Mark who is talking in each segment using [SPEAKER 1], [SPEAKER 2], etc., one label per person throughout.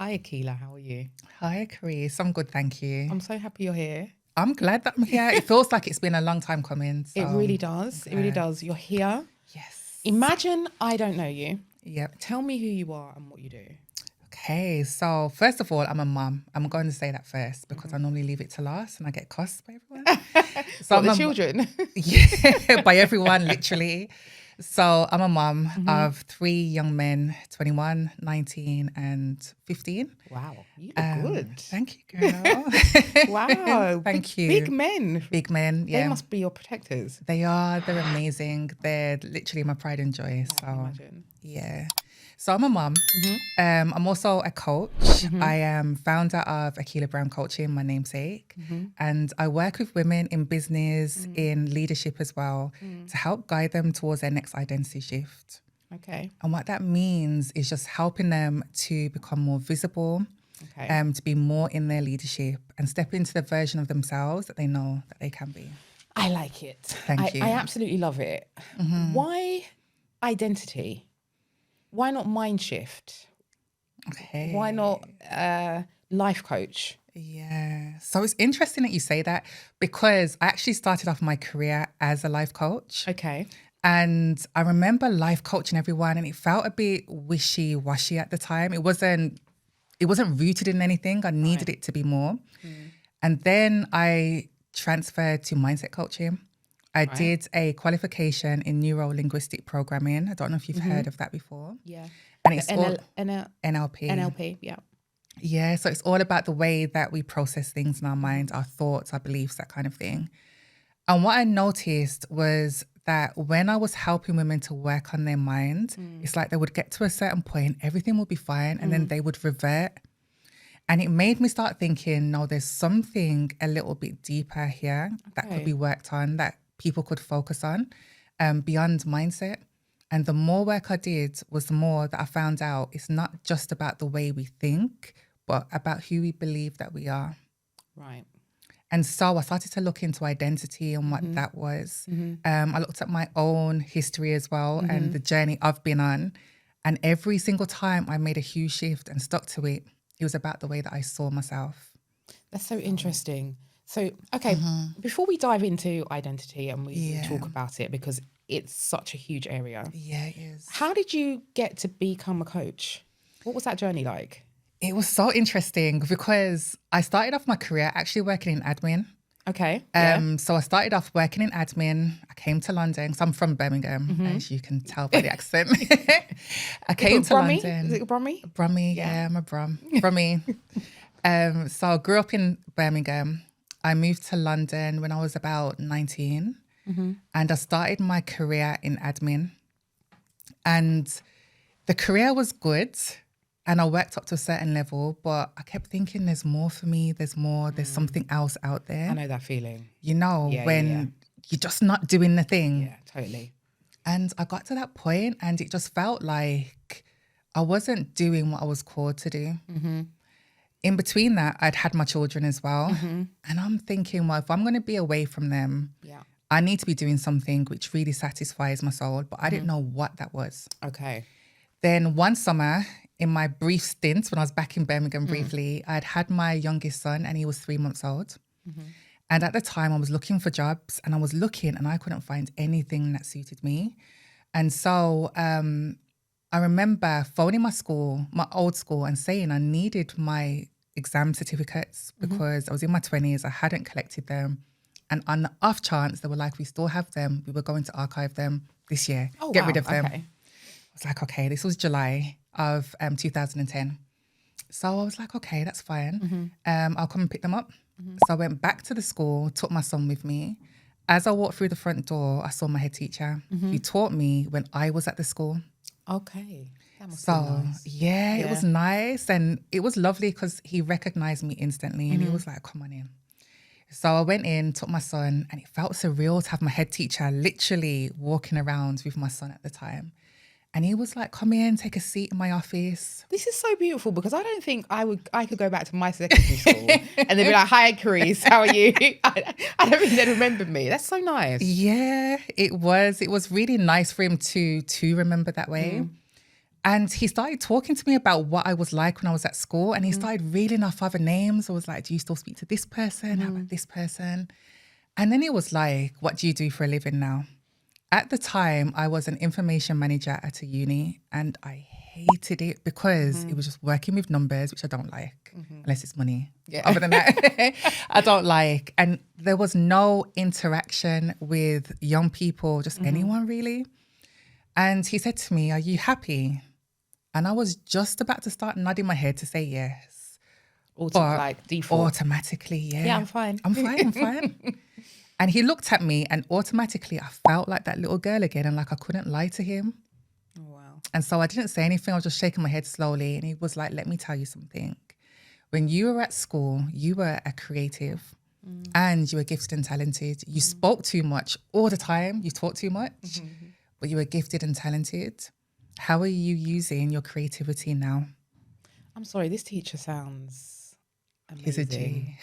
[SPEAKER 1] Hi, Akeila. How are you?
[SPEAKER 2] Hi, Carisse. I'm good, thank you.
[SPEAKER 1] I'm so happy you're here.
[SPEAKER 2] I'm glad that I'm here. It feels like it's been a long time coming. So
[SPEAKER 1] It really
[SPEAKER 2] I'm
[SPEAKER 1] does. It really
[SPEAKER 2] glad.
[SPEAKER 1] does. You're here.
[SPEAKER 2] Yes.
[SPEAKER 1] Imagine I don't know you.
[SPEAKER 2] Yep.
[SPEAKER 1] Tell me who you are and what you do.
[SPEAKER 2] Okay. So first of all, I'm a mum. I'm going to say that first because I normally leave it to last and I get cussed by everyone. So
[SPEAKER 1] What,
[SPEAKER 2] I'm
[SPEAKER 1] the
[SPEAKER 2] a
[SPEAKER 1] children?
[SPEAKER 2] yeah, by everyone, literally. So I'm a mum
[SPEAKER 1] Mm-hmm.
[SPEAKER 2] of 3 young men, 21, 19, and 15.
[SPEAKER 1] Wow, you look good.
[SPEAKER 2] Thank you, girl.
[SPEAKER 1] Wow,
[SPEAKER 2] Thank
[SPEAKER 1] big
[SPEAKER 2] you.
[SPEAKER 1] men.
[SPEAKER 2] Big men,
[SPEAKER 1] They
[SPEAKER 2] yeah.
[SPEAKER 1] must be your protectors.
[SPEAKER 2] They are. They're amazing. They're literally my pride and joy.
[SPEAKER 1] I can imagine.
[SPEAKER 2] Yeah. So I'm a mum.
[SPEAKER 1] Mm-hmm.
[SPEAKER 2] I'm also a coach. I am founder of Akeila Browne Coaching, my namesake. And I work with women in business, in leadership as well, to help guide them towards their next identity shift.
[SPEAKER 1] Okay.
[SPEAKER 2] And what that means is just helping them to become more visible,
[SPEAKER 1] Okay.
[SPEAKER 2] to be more in their leadership and step into the version of themselves that they know that they can be.
[SPEAKER 1] I like it.
[SPEAKER 2] Thank you.
[SPEAKER 1] I absolutely love it. Why identity? Why not Mindshift?
[SPEAKER 2] Okay.
[SPEAKER 1] Why not life coach?
[SPEAKER 2] Yeah. So it's interesting that you say that because I actually started off my career as a life coach.
[SPEAKER 1] Okay.
[SPEAKER 2] And I remember life coaching everyone and it felt a bit wishy-washy at the time. It wasn't rooted in anything. I needed it to be more. And then I transferred to mindset coaching. I did a qualification in neuro-linguistic programming. I don't know if you've heard of that before.
[SPEAKER 1] Yeah.
[SPEAKER 2] And it's all
[SPEAKER 1] NLP.
[SPEAKER 2] NLP.
[SPEAKER 1] Yeah.
[SPEAKER 2] Yeah, so it's all about the way that we process things in our mind, our thoughts, our beliefs, that kind of thing. And what I noticed was that when I was helping women to work on their mind, it's like they would get to a certain point, everything would be fine, and then they would revert. And it made me start thinking, no, there's something a little bit deeper here that could be worked on, that people could focus on beyond mindset. And the more work I did was the more that I found out it's not just about the way we think, but about who we believe that we are.
[SPEAKER 1] Right.
[SPEAKER 2] And so I started to look into identity and what that was. I looked at my own history as well and the journey I've been on. And every single time I made a huge shift and stuck to it, it was about the way that I saw myself.
[SPEAKER 1] That's so interesting. So, okay, before we dive into identity and we talk about it, because it's such a huge area.
[SPEAKER 2] Yeah, it is.
[SPEAKER 1] How did you get to become a coach? What was that journey like?
[SPEAKER 2] It was so interesting because I started off my career actually working in admin.
[SPEAKER 1] Okay.
[SPEAKER 2] So I started off working in admin. I came to London. So I'm from Birmingham, as you can tell by the accent. I came to
[SPEAKER 1] Brummie?
[SPEAKER 2] London.
[SPEAKER 1] Is it Brummie?
[SPEAKER 2] Brummie, yeah, I'm a Brummie. So I grew up in Birmingham. I moved to London when I was about 19 and I started my career in admin. And the career was good and I worked up to a certain level, but I kept thinking there's more for me, there's more, there's something else out there.
[SPEAKER 1] I know that feeling.
[SPEAKER 2] You know, when you're just not doing the thing.
[SPEAKER 1] Yeah, totally.
[SPEAKER 2] And I got to that point and it just felt like I wasn't doing what I was called to do. In between that, I'd had my children as well. And I'm thinking, well, if I'm going to be away from them, I need to be doing something which really satisfies my soul. But I didn't know what that was.
[SPEAKER 1] Okay.
[SPEAKER 2] Then one summer, in my brief stint when I was back in Birmingham briefly, I'd had my youngest son and he was 3 months old. And at the time I was looking for jobs and I was looking and I couldn't find anything that suited me. And so I remember phoning my old school and saying I needed my exam certificates because I was in my 20s, I hadn't collected them. And on the off chance, they were like, we still have them. We were going to archive them this year, get rid of them.
[SPEAKER 1] Okay.
[SPEAKER 2] I was like, okay, this was July of 2010. So I was like, okay, that's fine. I'll come and pick them up. So I went back to the school, took my son with me. As I walked through the front door, I saw my head teacher. He taught me when I was at the school.
[SPEAKER 1] Okay. That must be nice.
[SPEAKER 2] Yeah, it was nice. And it was lovely because he recognized me instantly and he was like, come on in. So I went in, took my son, and it felt surreal to have my head teacher literally walking around with my son at the time. And he was like, come in, take a seat in my office.
[SPEAKER 1] This is so beautiful because I don't think I could go back to my secondary school and they'd be like, hi, Carisse, how are you? I don't think they'd remember me. That's so nice.
[SPEAKER 2] Yeah, it was. It was really nice for him to remember that way. And he started talking to me about what I was like when I was at school. And he started reeling off other names. I was like, do you still speak to this person? How about this person? And then he was like, what do you do for a living now? At the time, I was an information manager at a uni, and I hated it because it was just working with numbers, which I don't like, unless it's money.
[SPEAKER 1] Yeah.
[SPEAKER 2] Other than that, I don't like. And there was no interaction with young people, just anyone really. And he said to me, are you happy? And I was just about to start nodding my head to say yes.
[SPEAKER 1] Like default.
[SPEAKER 2] Automatically, yeah.
[SPEAKER 1] Yeah, I'm fine.
[SPEAKER 2] I'm fine. And he looked at me and automatically I felt like that little girl again and like I couldn't lie to him.
[SPEAKER 1] Oh, wow.
[SPEAKER 2] And so I didn't say anything. I was just shaking my head slowly. And he was like, let me tell you something. When you were at school, you were a creative and you were gifted and talented. You spoke too much all the time. You talked too much, but you were gifted and talented. How are you using your creativity now?
[SPEAKER 1] I'm sorry, this teacher sounds amazing.
[SPEAKER 2] He's a G.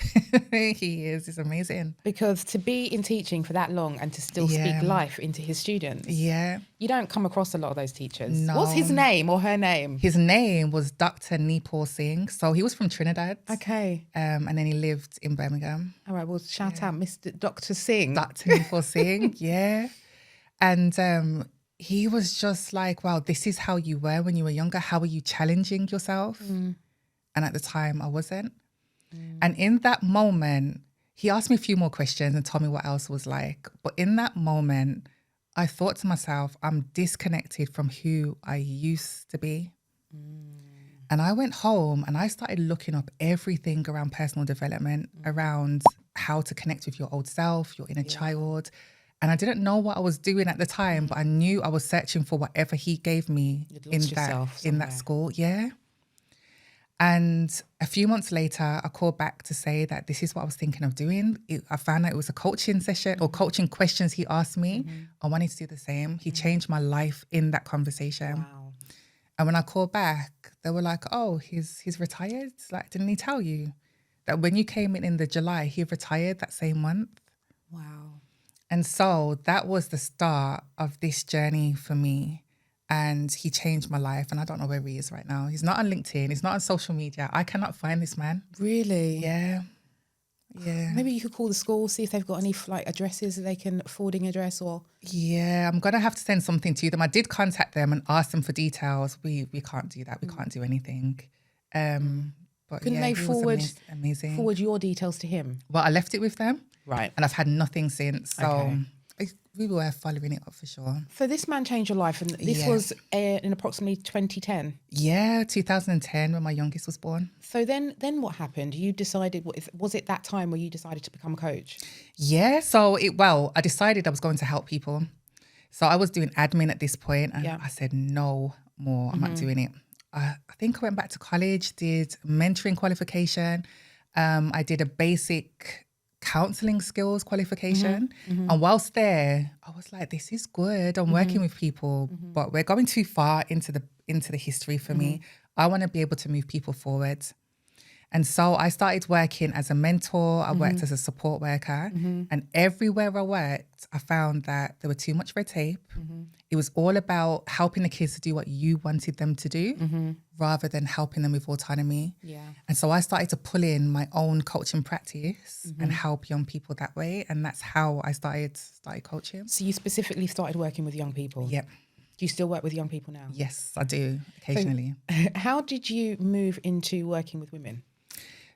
[SPEAKER 2] He is. He's amazing.
[SPEAKER 1] Because to be in teaching for that long and to still speak life into his students.
[SPEAKER 2] Yeah.
[SPEAKER 1] You don't come across a lot of those teachers.
[SPEAKER 2] No.
[SPEAKER 1] What's his name or her name?
[SPEAKER 2] His name was Dr. Nipal Singh. So he was from Trinidad.
[SPEAKER 1] Okay.
[SPEAKER 2] And then he lived in Birmingham.
[SPEAKER 1] All right. Well, shout out Mr. Dr. Singh.
[SPEAKER 2] Dr. Nipal Singh. Yeah. And he was just like, wow, this is how you were when you were younger. How are you challenging yourself? And at the time I wasn't. And in that moment, he asked me a few more questions and told me what else was like. But in that moment, I thought to myself, I'm disconnected from who I used to be. And I went home and I started looking up everything around personal development, around how to connect with your old self, your inner child. And I didn't know what I was doing at the time, but I knew I was searching for whatever he gave me in that school. Yeah. And a few months later, I called back to say that this is what I was thinking of doing. I found out it was a coaching session or coaching questions he asked me. I wanted to do the same. He changed my life in that conversation.
[SPEAKER 1] Wow.
[SPEAKER 2] And when I called back, they were like, oh, he's retired? Like, didn't he tell you that when you came in the July, he retired that same month?
[SPEAKER 1] Wow.
[SPEAKER 2] And so that was the start of this journey for me. And he changed my life. And I don't know where he is right now. He's not on LinkedIn. He's not on social media. I cannot find this man.
[SPEAKER 1] Really?
[SPEAKER 2] Yeah. Yeah.
[SPEAKER 1] Maybe you could call the school, see if they've got any like addresses that they can forwarding address or.
[SPEAKER 2] Yeah, I'm going to have to send something to them. I did contact them and ask them for details. We can't do that. We can't do anything. But
[SPEAKER 1] couldn't they forward your details to him?
[SPEAKER 2] Well, I left it with them.
[SPEAKER 1] Right.
[SPEAKER 2] And I've had nothing since. So
[SPEAKER 1] Okay.
[SPEAKER 2] we were following it up for sure.
[SPEAKER 1] So this man changed your life, and this was in approximately 2010.
[SPEAKER 2] Yeah, 2010 when my youngest was born.
[SPEAKER 1] So then what happened? You decided, was it that time where you decided to become a coach?
[SPEAKER 2] Yeah, I decided I was going to help people. So I was doing admin at this point, and I said, no more, I'm not doing it. I think I went back to college, did mentoring qualification. I did a basic counseling skills qualification. And whilst there, I was like, this is good. I'm working with people, but we're going too far into the history for me. I want to be able to move people forward. And so I started working as a mentor. I worked as a support worker. And everywhere I worked, I found that there was too much red tape. It was all about helping the kids to do what you wanted them to do rather than helping them with autonomy.
[SPEAKER 1] Yeah.
[SPEAKER 2] And so I started to pull in my own coaching practice and help young people that way. And that's how I started coaching.
[SPEAKER 1] So you specifically started working with young people?
[SPEAKER 2] Yep.
[SPEAKER 1] Do you still work with young people now?
[SPEAKER 2] Yes, I do occasionally.
[SPEAKER 1] So how did you move into working with women?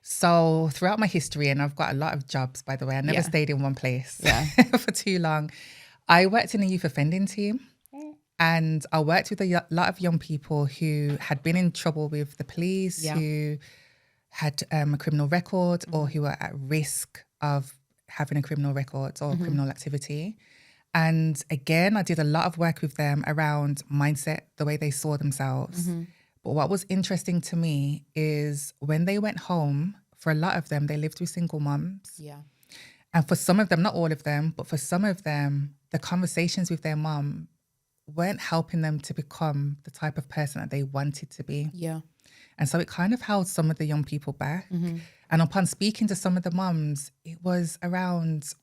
[SPEAKER 2] So throughout my history, and I've got a lot of jobs, by the way, I never stayed in one place for too long. I worked in a youth offending team, and I worked with a lot of young people who had been in trouble with the police, who had a criminal record, or who were at risk of having a criminal record or criminal activity. And again, I did a lot of work with them around mindset, the way they saw themselves. But what was interesting to me is when they went home, for a lot of them, they lived with single moms.
[SPEAKER 1] Yeah.
[SPEAKER 2] And for some of them, not all of them, but for some of them, the conversations with their mom weren't helping them to become the type of person that they wanted to be.
[SPEAKER 1] Yeah.
[SPEAKER 2] And so it kind of held some of the young people back. And upon speaking to some of the moms, it was around,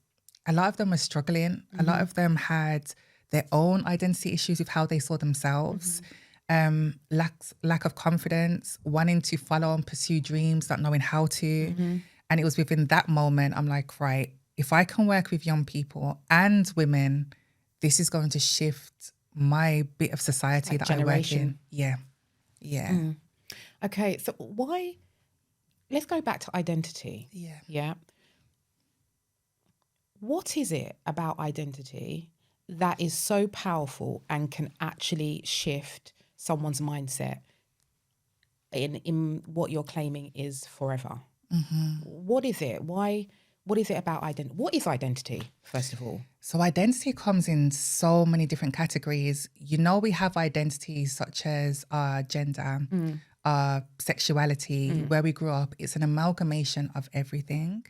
[SPEAKER 2] a lot of them were struggling. A lot of them had their own identity issues with how they saw themselves. lack of confidence, wanting to follow and pursue dreams, not knowing how to. And it was within that moment, I'm like, right, if I can work with young people and women, this is going to shift my bit of society that I work in. Yeah.
[SPEAKER 1] Okay, so let's go back to identity. Yeah. What is it about identity that is so powerful and can actually shift someone's mindset in what you're claiming is forever? What is it? What is it about identity? What is identity, first of all?
[SPEAKER 2] So identity comes in so many different categories. You know, we have identities such as our gender, our sexuality, where we grew up. It's an amalgamation of everything.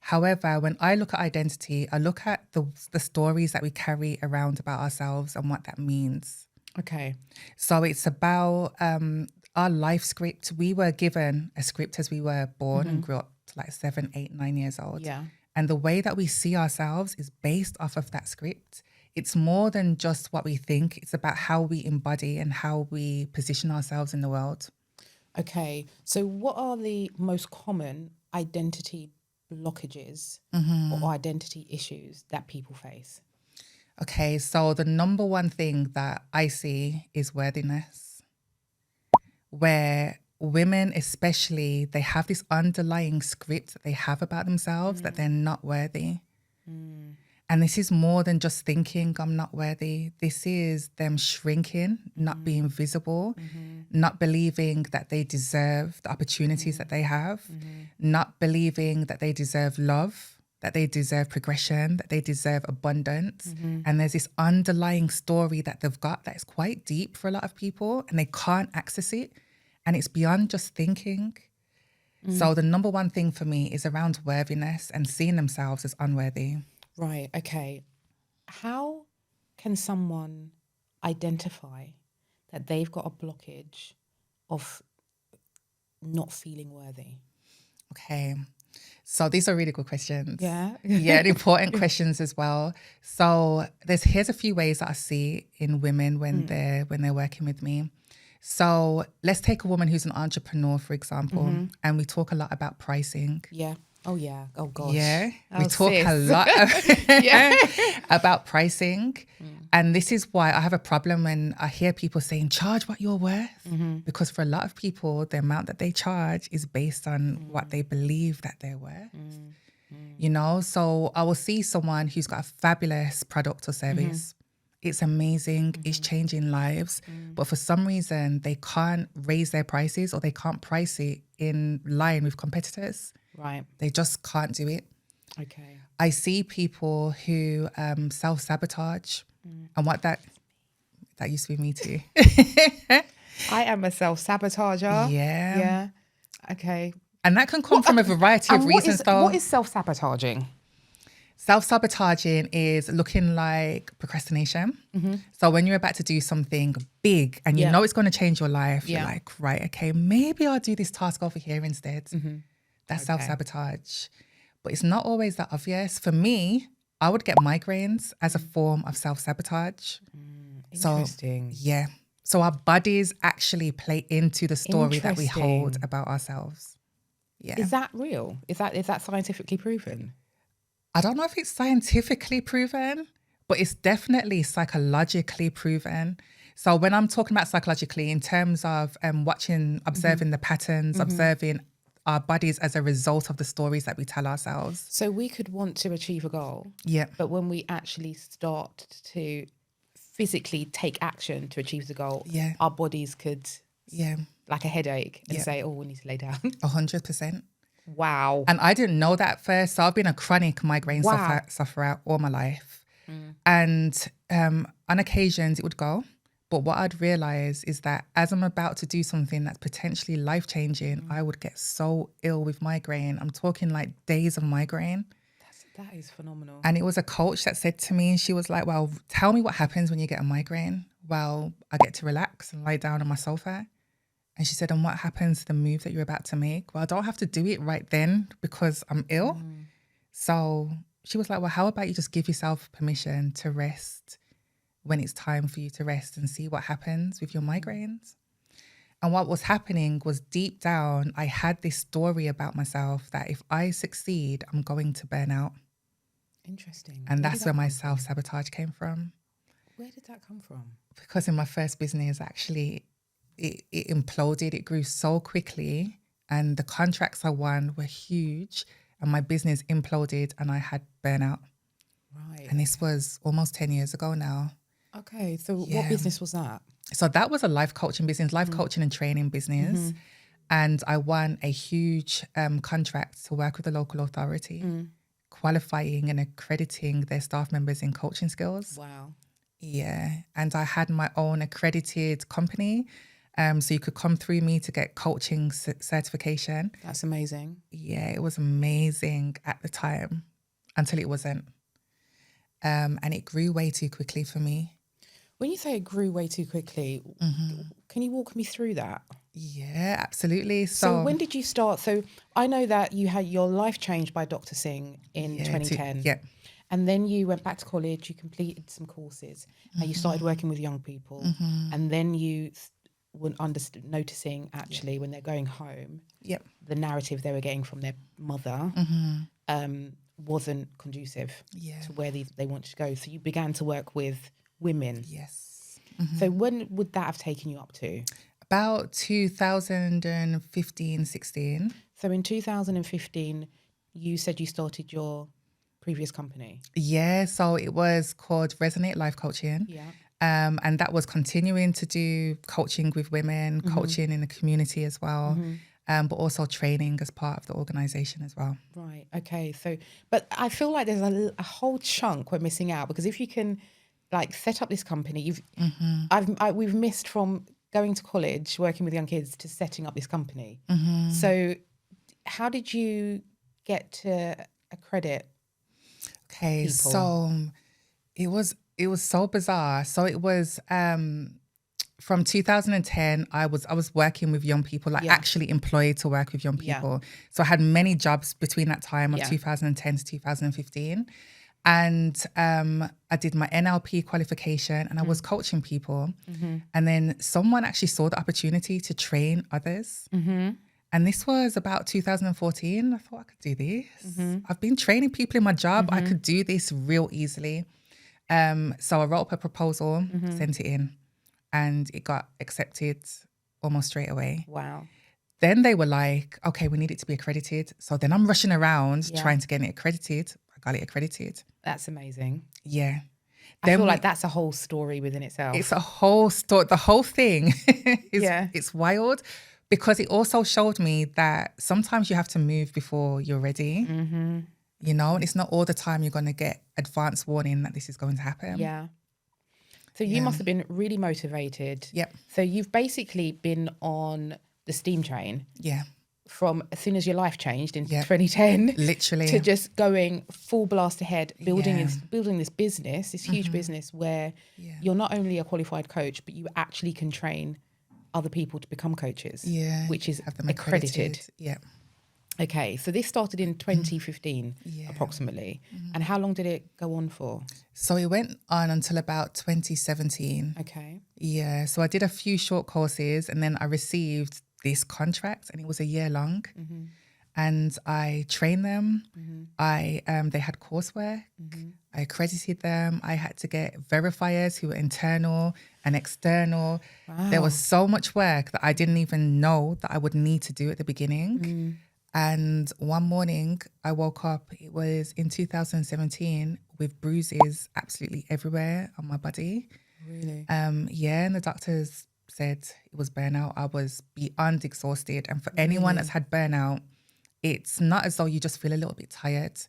[SPEAKER 2] However, when I look at identity, I look at the stories that we carry around about ourselves and what that means.
[SPEAKER 1] Okay.
[SPEAKER 2] So it's about our life script. We were given a script as we were born and grew up to like 7, 8, 9 years old.
[SPEAKER 1] Yeah.
[SPEAKER 2] And the way that we see ourselves is based off of that script. It's more than just what we think. It's about how we embody and how we position ourselves in the world.
[SPEAKER 1] Okay. So what are the most common identity blockages or identity issues that people face?
[SPEAKER 2] Okay, so the number one thing that I see is worthiness, where women especially, they have this underlying script that they have about themselves that they're not worthy. And this is more than just thinking I'm not worthy. This is them shrinking, not being visible, not believing that they deserve the opportunities that they have, not believing that they deserve love, that they deserve progression, that they deserve abundance. And there's this underlying story that they've got that is quite deep for a lot of people and they can't access it. And it's beyond just thinking. So the number one thing for me is around worthiness and seeing themselves as unworthy.
[SPEAKER 1] Right. Okay. How can someone identify that they've got a blockage of not feeling worthy?
[SPEAKER 2] Okay. So these are really good questions.
[SPEAKER 1] Yeah.
[SPEAKER 2] Yeah, and important questions as well. So here's a few ways that I see in women when they're working with me. So let's take a woman who's an entrepreneur, for example, and we talk a lot about pricing.
[SPEAKER 1] Yeah. Oh, yeah. Oh, gosh.
[SPEAKER 2] Yeah.
[SPEAKER 1] Oh,
[SPEAKER 2] We talk
[SPEAKER 1] sis.
[SPEAKER 2] a lot about pricing. And this is why I have a problem when I hear people saying, charge what you're worth. Because for a lot of people, the amount that they charge is based on what they believe that they're worth. You know, so I will see someone who's got a fabulous product or service. It's amazing. It's changing lives. But for some reason, they can't raise their prices or they can't price it in line with competitors.
[SPEAKER 1] Right.
[SPEAKER 2] They just can't do it.
[SPEAKER 1] Okay.
[SPEAKER 2] I see people who self-sabotage and what that used to be me too.
[SPEAKER 1] I am a self-sabotager.
[SPEAKER 2] Yeah.
[SPEAKER 1] Yeah. Okay.
[SPEAKER 2] And that can come from a variety of reasons though.
[SPEAKER 1] What is self-sabotaging?
[SPEAKER 2] Self-sabotaging is looking like procrastination. So when you're about to do something big and you know it's going to change your life, you're like, right, okay, maybe I'll do this task over here instead. That's self-sabotage. But it's not always that obvious. For me, I would get migraines as a form of self-sabotage.
[SPEAKER 1] Interesting.
[SPEAKER 2] So, yeah. So our bodies actually play into the story that we hold about ourselves. Yeah.
[SPEAKER 1] Is that real? Is that scientifically proven?
[SPEAKER 2] I don't know if it's scientifically proven, but it's definitely psychologically proven. So when I'm talking about psychologically in terms of observing the patterns, observing our bodies as a result of the stories that we tell ourselves.
[SPEAKER 1] So we could want to achieve a goal.
[SPEAKER 2] Yeah.
[SPEAKER 1] But when we actually start to physically take action to achieve the goal, our bodies could, like a headache, and say, oh, we need to lay down.
[SPEAKER 2] 100%.
[SPEAKER 1] Wow.
[SPEAKER 2] And I didn't know that at first. So I've been a chronic migraine sufferer all my life. And on occasions it would go. But what I'd realize is that as I'm about to do something that's potentially life-changing, I would get so ill with migraine. I'm talking like days of migraine.
[SPEAKER 1] That is phenomenal.
[SPEAKER 2] And it was a coach that said to me, she was like, well, tell me what happens when you get a migraine. Well, I get to relax and lie down on my sofa. And she said, and what happens to the move that you're about to make? Well, I don't have to do it right then because I'm ill. So she was like, well, how about you just give yourself permission to rest when it's time for you to rest and see what happens with your migraines. And what was happening was deep down, I had this story about myself that if I succeed, I'm going to burn out.
[SPEAKER 1] Interesting.
[SPEAKER 2] And that's where my self-sabotage came from.
[SPEAKER 1] Where did that come from?
[SPEAKER 2] Because in my first business, actually, it imploded. It grew so quickly and the contracts I won were huge and my business imploded and I had burnout.
[SPEAKER 1] Right.
[SPEAKER 2] And this was almost 10 years ago now.
[SPEAKER 1] Okay. So what business was that?
[SPEAKER 2] So that was a life coaching business, life coaching and training business. And I won a huge contract to work with the local authority, qualifying and accrediting their staff members in coaching skills.
[SPEAKER 1] Wow.
[SPEAKER 2] Yeah. And I had my own accredited company. So you could come through me to get coaching certification.
[SPEAKER 1] That's amazing.
[SPEAKER 2] Yeah, it was amazing at the time until it wasn't. And it grew way too quickly for me.
[SPEAKER 1] When you say it grew way too quickly, can you walk me through that?
[SPEAKER 2] Yeah, absolutely.
[SPEAKER 1] So when did you start? So I know that you had your life changed by Dr. Singh in 2010. And then you went back to college, you completed some courses, and you started working with young people. And then you were noticing actually when they're going home, the narrative they were getting from their mother wasn't conducive to where they wanted to go. So you began to work with women.
[SPEAKER 2] Yes.
[SPEAKER 1] So when would that have taken you up to?
[SPEAKER 2] About 2015, 16.
[SPEAKER 1] So in 2015, you said you started your previous company.
[SPEAKER 2] Yeah, so it was called Resonate Life Coaching.
[SPEAKER 1] Yeah.
[SPEAKER 2] And that was continuing to do coaching with women, coaching in the community as well, but also training as part of the organization as well.
[SPEAKER 1] Right. Okay. So, but I feel like there's a whole chunk we're missing out, because if you can like set up this company, we've missed from going to college, working with young kids, to setting up this company. So how did you get to accredit
[SPEAKER 2] Okay,
[SPEAKER 1] people?
[SPEAKER 2] so it was so bizarre. So it was from 2010, I was working with young people, actually employed to work with young people. So I had many jobs between that time of 2010 to 2015. And I did my NLP qualification and I was coaching people. And then someone actually saw the opportunity to train others. And this was about 2014. I thought I could do this. I've been training people in my job. I could do this real easily. So I wrote up a proposal, sent it in, and it got accepted almost straight away.
[SPEAKER 1] Wow.
[SPEAKER 2] Then they were like, okay, we need it to be accredited. So then I'm rushing around trying to get it accredited. I got it accredited.
[SPEAKER 1] That's amazing.
[SPEAKER 2] Yeah.
[SPEAKER 1] I feel like that's a whole story within itself.
[SPEAKER 2] It's a whole story. The whole thing it's wild, because it also showed me that sometimes you have to move before you're ready. You know, and it's not all the time you're going to get advance warning that this is going to happen.
[SPEAKER 1] Yeah. So you must have been really motivated.
[SPEAKER 2] Yep.
[SPEAKER 1] So you've basically been on the steam train.
[SPEAKER 2] Yeah.
[SPEAKER 1] From as soon as your life changed in 2010,
[SPEAKER 2] literally,
[SPEAKER 1] to just going full blast ahead, building this business, this huge business where you're not only a qualified coach, but you actually can train other people to become coaches. Yeah. Which is accredited.
[SPEAKER 2] Yeah.
[SPEAKER 1] Okay, so this started in 2015 approximately. And how long did it go on for?
[SPEAKER 2] So it went on until about 2017.
[SPEAKER 1] Okay.
[SPEAKER 2] Yeah, so I did a few short courses and then I received this contract and it was a year long. And I trained them. They had coursework. I accredited them. I had to get verifiers who were internal and external. Wow. There was so much work that I didn't even know that I would need to do at the beginning. And one morning I woke up, it was in 2017, with bruises absolutely everywhere on my body.
[SPEAKER 1] Really?
[SPEAKER 2] And the doctors said it was burnout. I was beyond exhausted. And for anyone that's had burnout, it's not as though you just feel a little bit tired.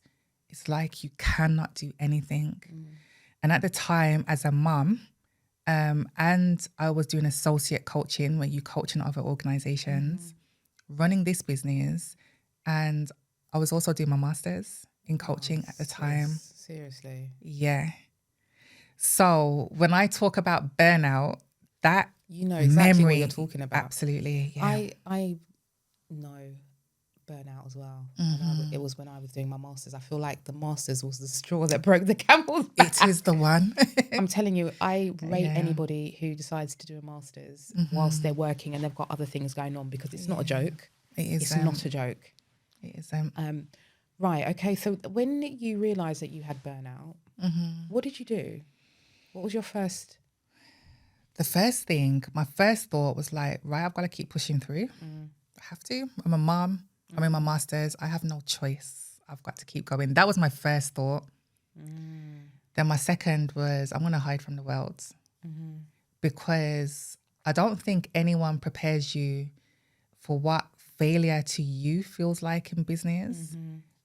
[SPEAKER 2] It's like you cannot do anything. And at the time, as a mum, and I was doing associate coaching where you coach in other organizations, running this business, and I was also doing my master's in coaching at the time.
[SPEAKER 1] Seriously?
[SPEAKER 2] Yeah. So when I talk about burnout, that
[SPEAKER 1] you know exactly
[SPEAKER 2] memory,
[SPEAKER 1] what you're talking about.
[SPEAKER 2] Absolutely. Yeah.
[SPEAKER 1] I know burnout as well. It was when I was doing my masters. I feel like the masters was the straw that broke the camel's back.
[SPEAKER 2] It is the one.
[SPEAKER 1] I'm telling you, I rate anybody who decides to do a masters whilst they're working and they've got other things going on, because it's not a joke. It's not a joke.
[SPEAKER 2] It is.
[SPEAKER 1] Right. Okay. So when you realised that you had burnout, what did you do? What was your first?
[SPEAKER 2] The first thing, my first thought was like, right, I've got to keep pushing through. I have to. I'm a mom. I'm in my masters. I have no choice. I've got to keep going. That was my first thought. Then my second was, I'm going to hide from the world, because I don't think anyone prepares you for what failure to you feels like in business.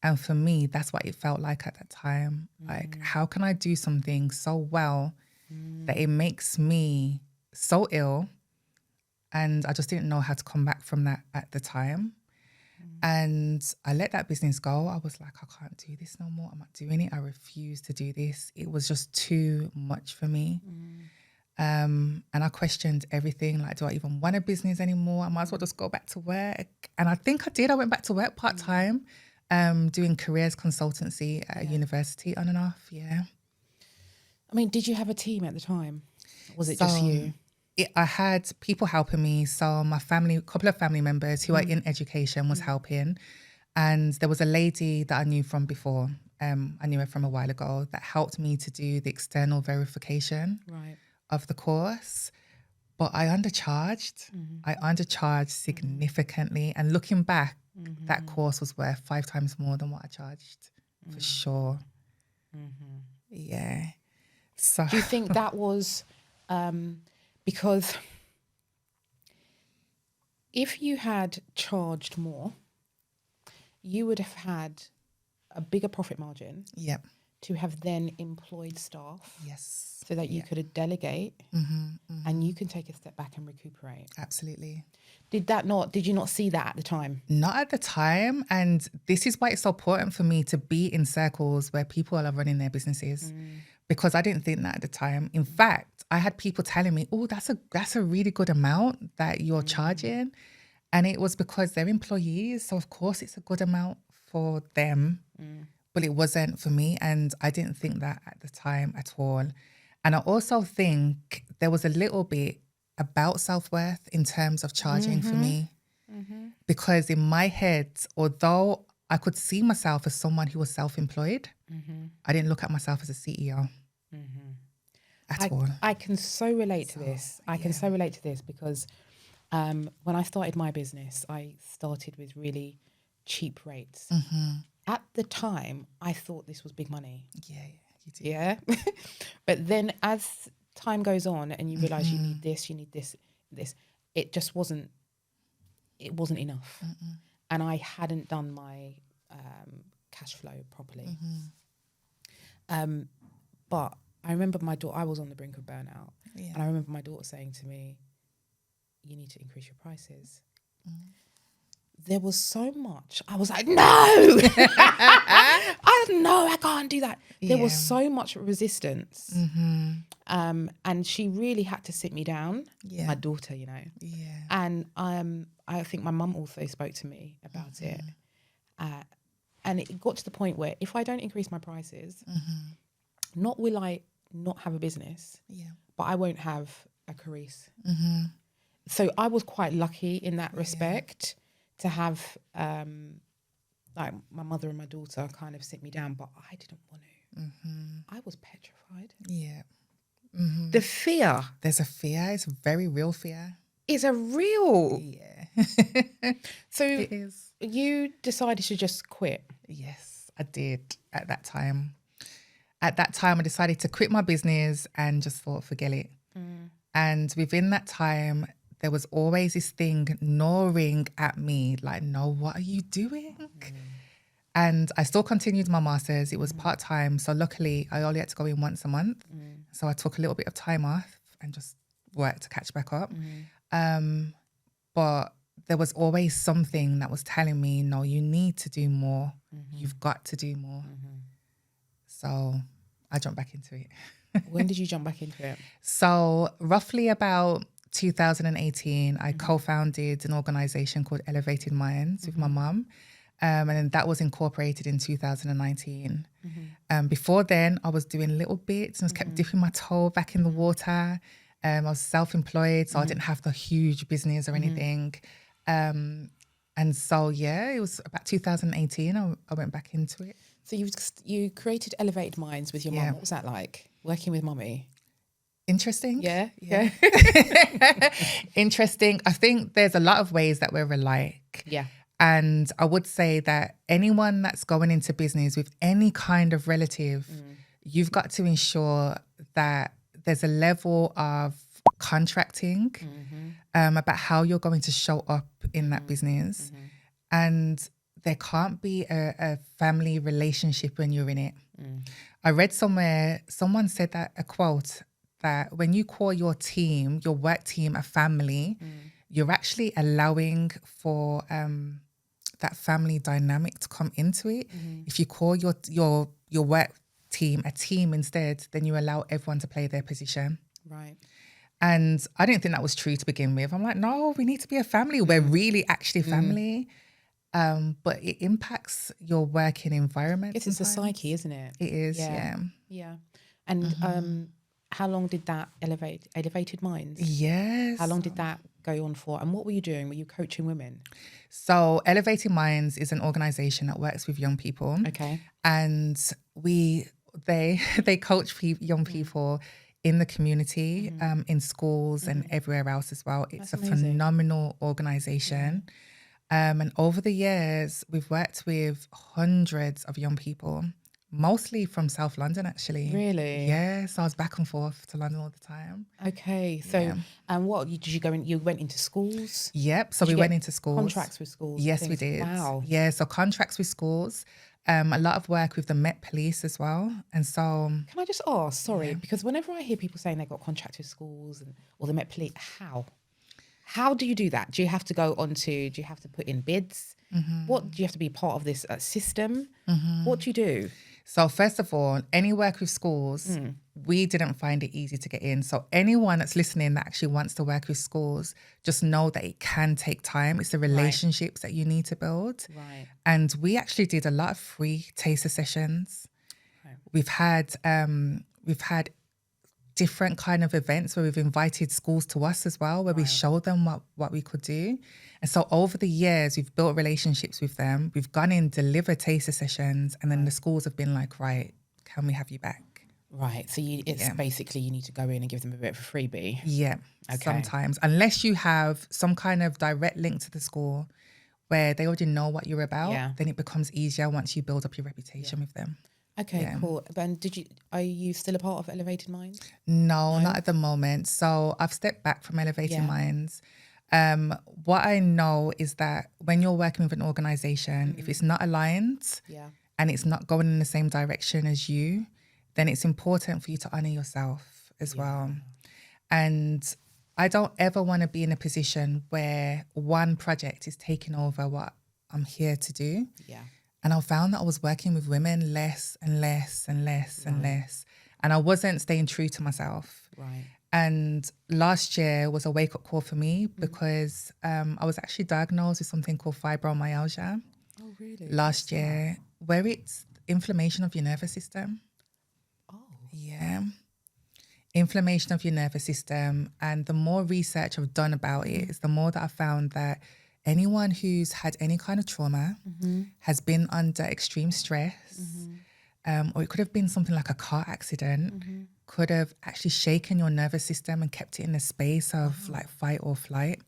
[SPEAKER 2] And for me, that's what it felt like at that time. Like, how can I do something so well that it makes me so ill? And I just didn't know how to come back from that at the time. And I let that business go. I was like, I can't do this no more. I'm not doing it. I refuse to do this. It was just too much for me. And I questioned everything. Like, do I even want a business anymore? I might as well just go back to work. And I think I did. I went back to work part-time, doing careers consultancy at a university on and off. Yeah.
[SPEAKER 1] I mean, did you have a team at the time? Or was it just you?
[SPEAKER 2] I had people helping me. So my family, a couple of family members who are in education was helping. And there was a lady that I knew from before. I knew her from a while ago, that helped me to do the external verification of the course. But I undercharged. I undercharged significantly. And looking back, that course was worth 5 times more than what I charged, for sure. Yeah. So
[SPEAKER 1] do you think that was because if you had charged more, you would have had a bigger profit margin to have then employed staff so that you could delegate and you can take a step back and recuperate.
[SPEAKER 2] Absolutely.
[SPEAKER 1] Did you not see that at the time?
[SPEAKER 2] Not at the time. And this is why it's so important for me to be in circles where people are running their businesses, because I didn't think that at the time. In fact, I had people telling me, oh, that's a really good amount that you're charging. And it was because they're employees. So of course it's a good amount for them, but it wasn't for me. And I didn't think that at the time at all. And I also think there was a little bit about self-worth in terms of charging for me, because in my head, although I could see myself as someone who was self-employed, I didn't look at myself as a CEO at all.
[SPEAKER 1] I can so relate to this. I can so relate to this because when I started my business, I started with really cheap rates. At the time, I thought this was big money.
[SPEAKER 2] Yeah, you do.
[SPEAKER 1] Yeah. But then as time goes on and you realize you need this, it just wasn't enough. And I hadn't done my cash flow properly. But I remember my daughter, I was on the brink of burnout. And I remember my daughter saying to me, you need to increase your prices. There was so much. I was like, no, I can't do that. There was so much resistance. And she really had to sit me down, my daughter, you know. And I think my mum also spoke to me about it. And it got to the point where if I don't increase my prices, not will I not have a business, but I won't have a Carisse. So I was quite lucky in that respect to have like my mother and my daughter kind of sit me down, but I didn't want to. I was petrified. The fear.
[SPEAKER 2] There's a fear. It's a very real fear.
[SPEAKER 1] It's a real. So
[SPEAKER 2] it is.
[SPEAKER 1] You decided to just quit.
[SPEAKER 2] Yes, I did at that time. At that time, I decided to quit my business and just thought, forget it. And within that time, there was always this thing gnawing at me, like, no, what are you doing? And I still continued my master's. It was part-time. So luckily, I only had to go in once a month. So I took a little bit of time off and just worked to catch back up. But there was always something that was telling me, no, you need to do more. You've got to do more. So I jumped back into it.
[SPEAKER 1] When did you jump back into it?
[SPEAKER 2] So roughly about 2018, I co-founded an organization called Elevated Minds with my mum. And then that was incorporated in 2019. Before then, I was doing little bits and kept dipping my toe back in the water. I was self-employed, so I didn't have the huge business or anything. And so, it was about 2018, I went back into it.
[SPEAKER 1] So you created Elevated Minds with your mum. What was that like, working with mummy?
[SPEAKER 2] Interesting.
[SPEAKER 1] Yeah.
[SPEAKER 2] Interesting. I think there's a lot of ways that we're alike.
[SPEAKER 1] Yeah.
[SPEAKER 2] And I would say that anyone that's going into business with any kind of relative, you've got to ensure that there's a level of contracting about how you're going to show up in that business. And there can't be a family relationship when you're in it. I read somewhere, someone said that, a quote, that when you call your team, your work team, a family, you're actually allowing for that family dynamic to come into it. If you call your work team a team instead, then you allow everyone to play their position.
[SPEAKER 1] Right.
[SPEAKER 2] And I didn't think that was true to begin with. I'm like, no, we need to be a family. We're really actually family. But it impacts your working environment.
[SPEAKER 1] It's a psyche, isn't it?
[SPEAKER 2] It is, yeah.
[SPEAKER 1] And how long did that Elevated Minds?
[SPEAKER 2] Yes.
[SPEAKER 1] How long did that go on for? And what were you doing? Were you coaching women?
[SPEAKER 2] So Elevated Minds is an organization that works with young people.
[SPEAKER 1] Okay.
[SPEAKER 2] And they coach young people in the community, in schools and everywhere else as well. It's
[SPEAKER 1] That's
[SPEAKER 2] a
[SPEAKER 1] amazing.
[SPEAKER 2] phenomenal organization. And over the years, we've worked with hundreds of young people, mostly from South London, actually.
[SPEAKER 1] Really?
[SPEAKER 2] Yes, I was back and forth to London all the time.
[SPEAKER 1] Okay. So, and what did you go in? You went into schools?
[SPEAKER 2] Yep. So we went into schools.
[SPEAKER 1] Contracts with schools?
[SPEAKER 2] Yes, we did.
[SPEAKER 1] Wow.
[SPEAKER 2] Yeah. So contracts with schools. A lot of work with the Met Police as well. And so,
[SPEAKER 1] can I just ask? Sorry, because whenever I hear people saying they got contracts with schools or the Met Police, how do you do that? Do you have to do you have to put in bids? What do you have to be part of this system? What do you do?
[SPEAKER 2] So first of all, any work with schools, we didn't find it easy to get in. So anyone that's listening that actually wants to work with schools, just know that it can take time. It's the relationships that you need to build.
[SPEAKER 1] Right.
[SPEAKER 2] And we actually did a lot of free taster sessions. Right. We've had different kind of events where we've invited schools to us as well, where we showed them what we could do. And so over the years, we've built relationships with them. We've gone in, delivered taster sessions, and then the schools have been like, right, can we have you back?
[SPEAKER 1] Right. So it's basically you need to go in and give them a bit of a freebie.
[SPEAKER 2] Yeah,
[SPEAKER 1] okay.
[SPEAKER 2] Sometimes. Unless you have some kind of direct link to the school where they already know what you're about, then it becomes easier once you build up your reputation with them.
[SPEAKER 1] Okay, cool. Ben, are you still a part of Elevated Minds?
[SPEAKER 2] No, not at the moment. So I've stepped back from Elevated Minds. What I know is that when you're working with an organization, if it's not aligned and it's not going in the same direction as you, then it's important for you to honor yourself as well. And I don't ever want to be in a position where one project is taking over what I'm here to do.
[SPEAKER 1] Yeah.
[SPEAKER 2] And I found that I was working with women less and less and less and less. And I wasn't staying true to myself.
[SPEAKER 1] Right.
[SPEAKER 2] And last year was a wake-up call for me because I was actually diagnosed with something called fibromyalgia.
[SPEAKER 1] Oh, really?
[SPEAKER 2] Last year, where it's inflammation of your nervous system.
[SPEAKER 1] Oh.
[SPEAKER 2] Yeah. Inflammation of your nervous system. And the more research I've done about it is the more that I found that anyone who's had any kind of trauma has been under extreme stress, or it could have been something like a car accident, could have actually shaken your nervous system and kept it in a space of like fight or flight.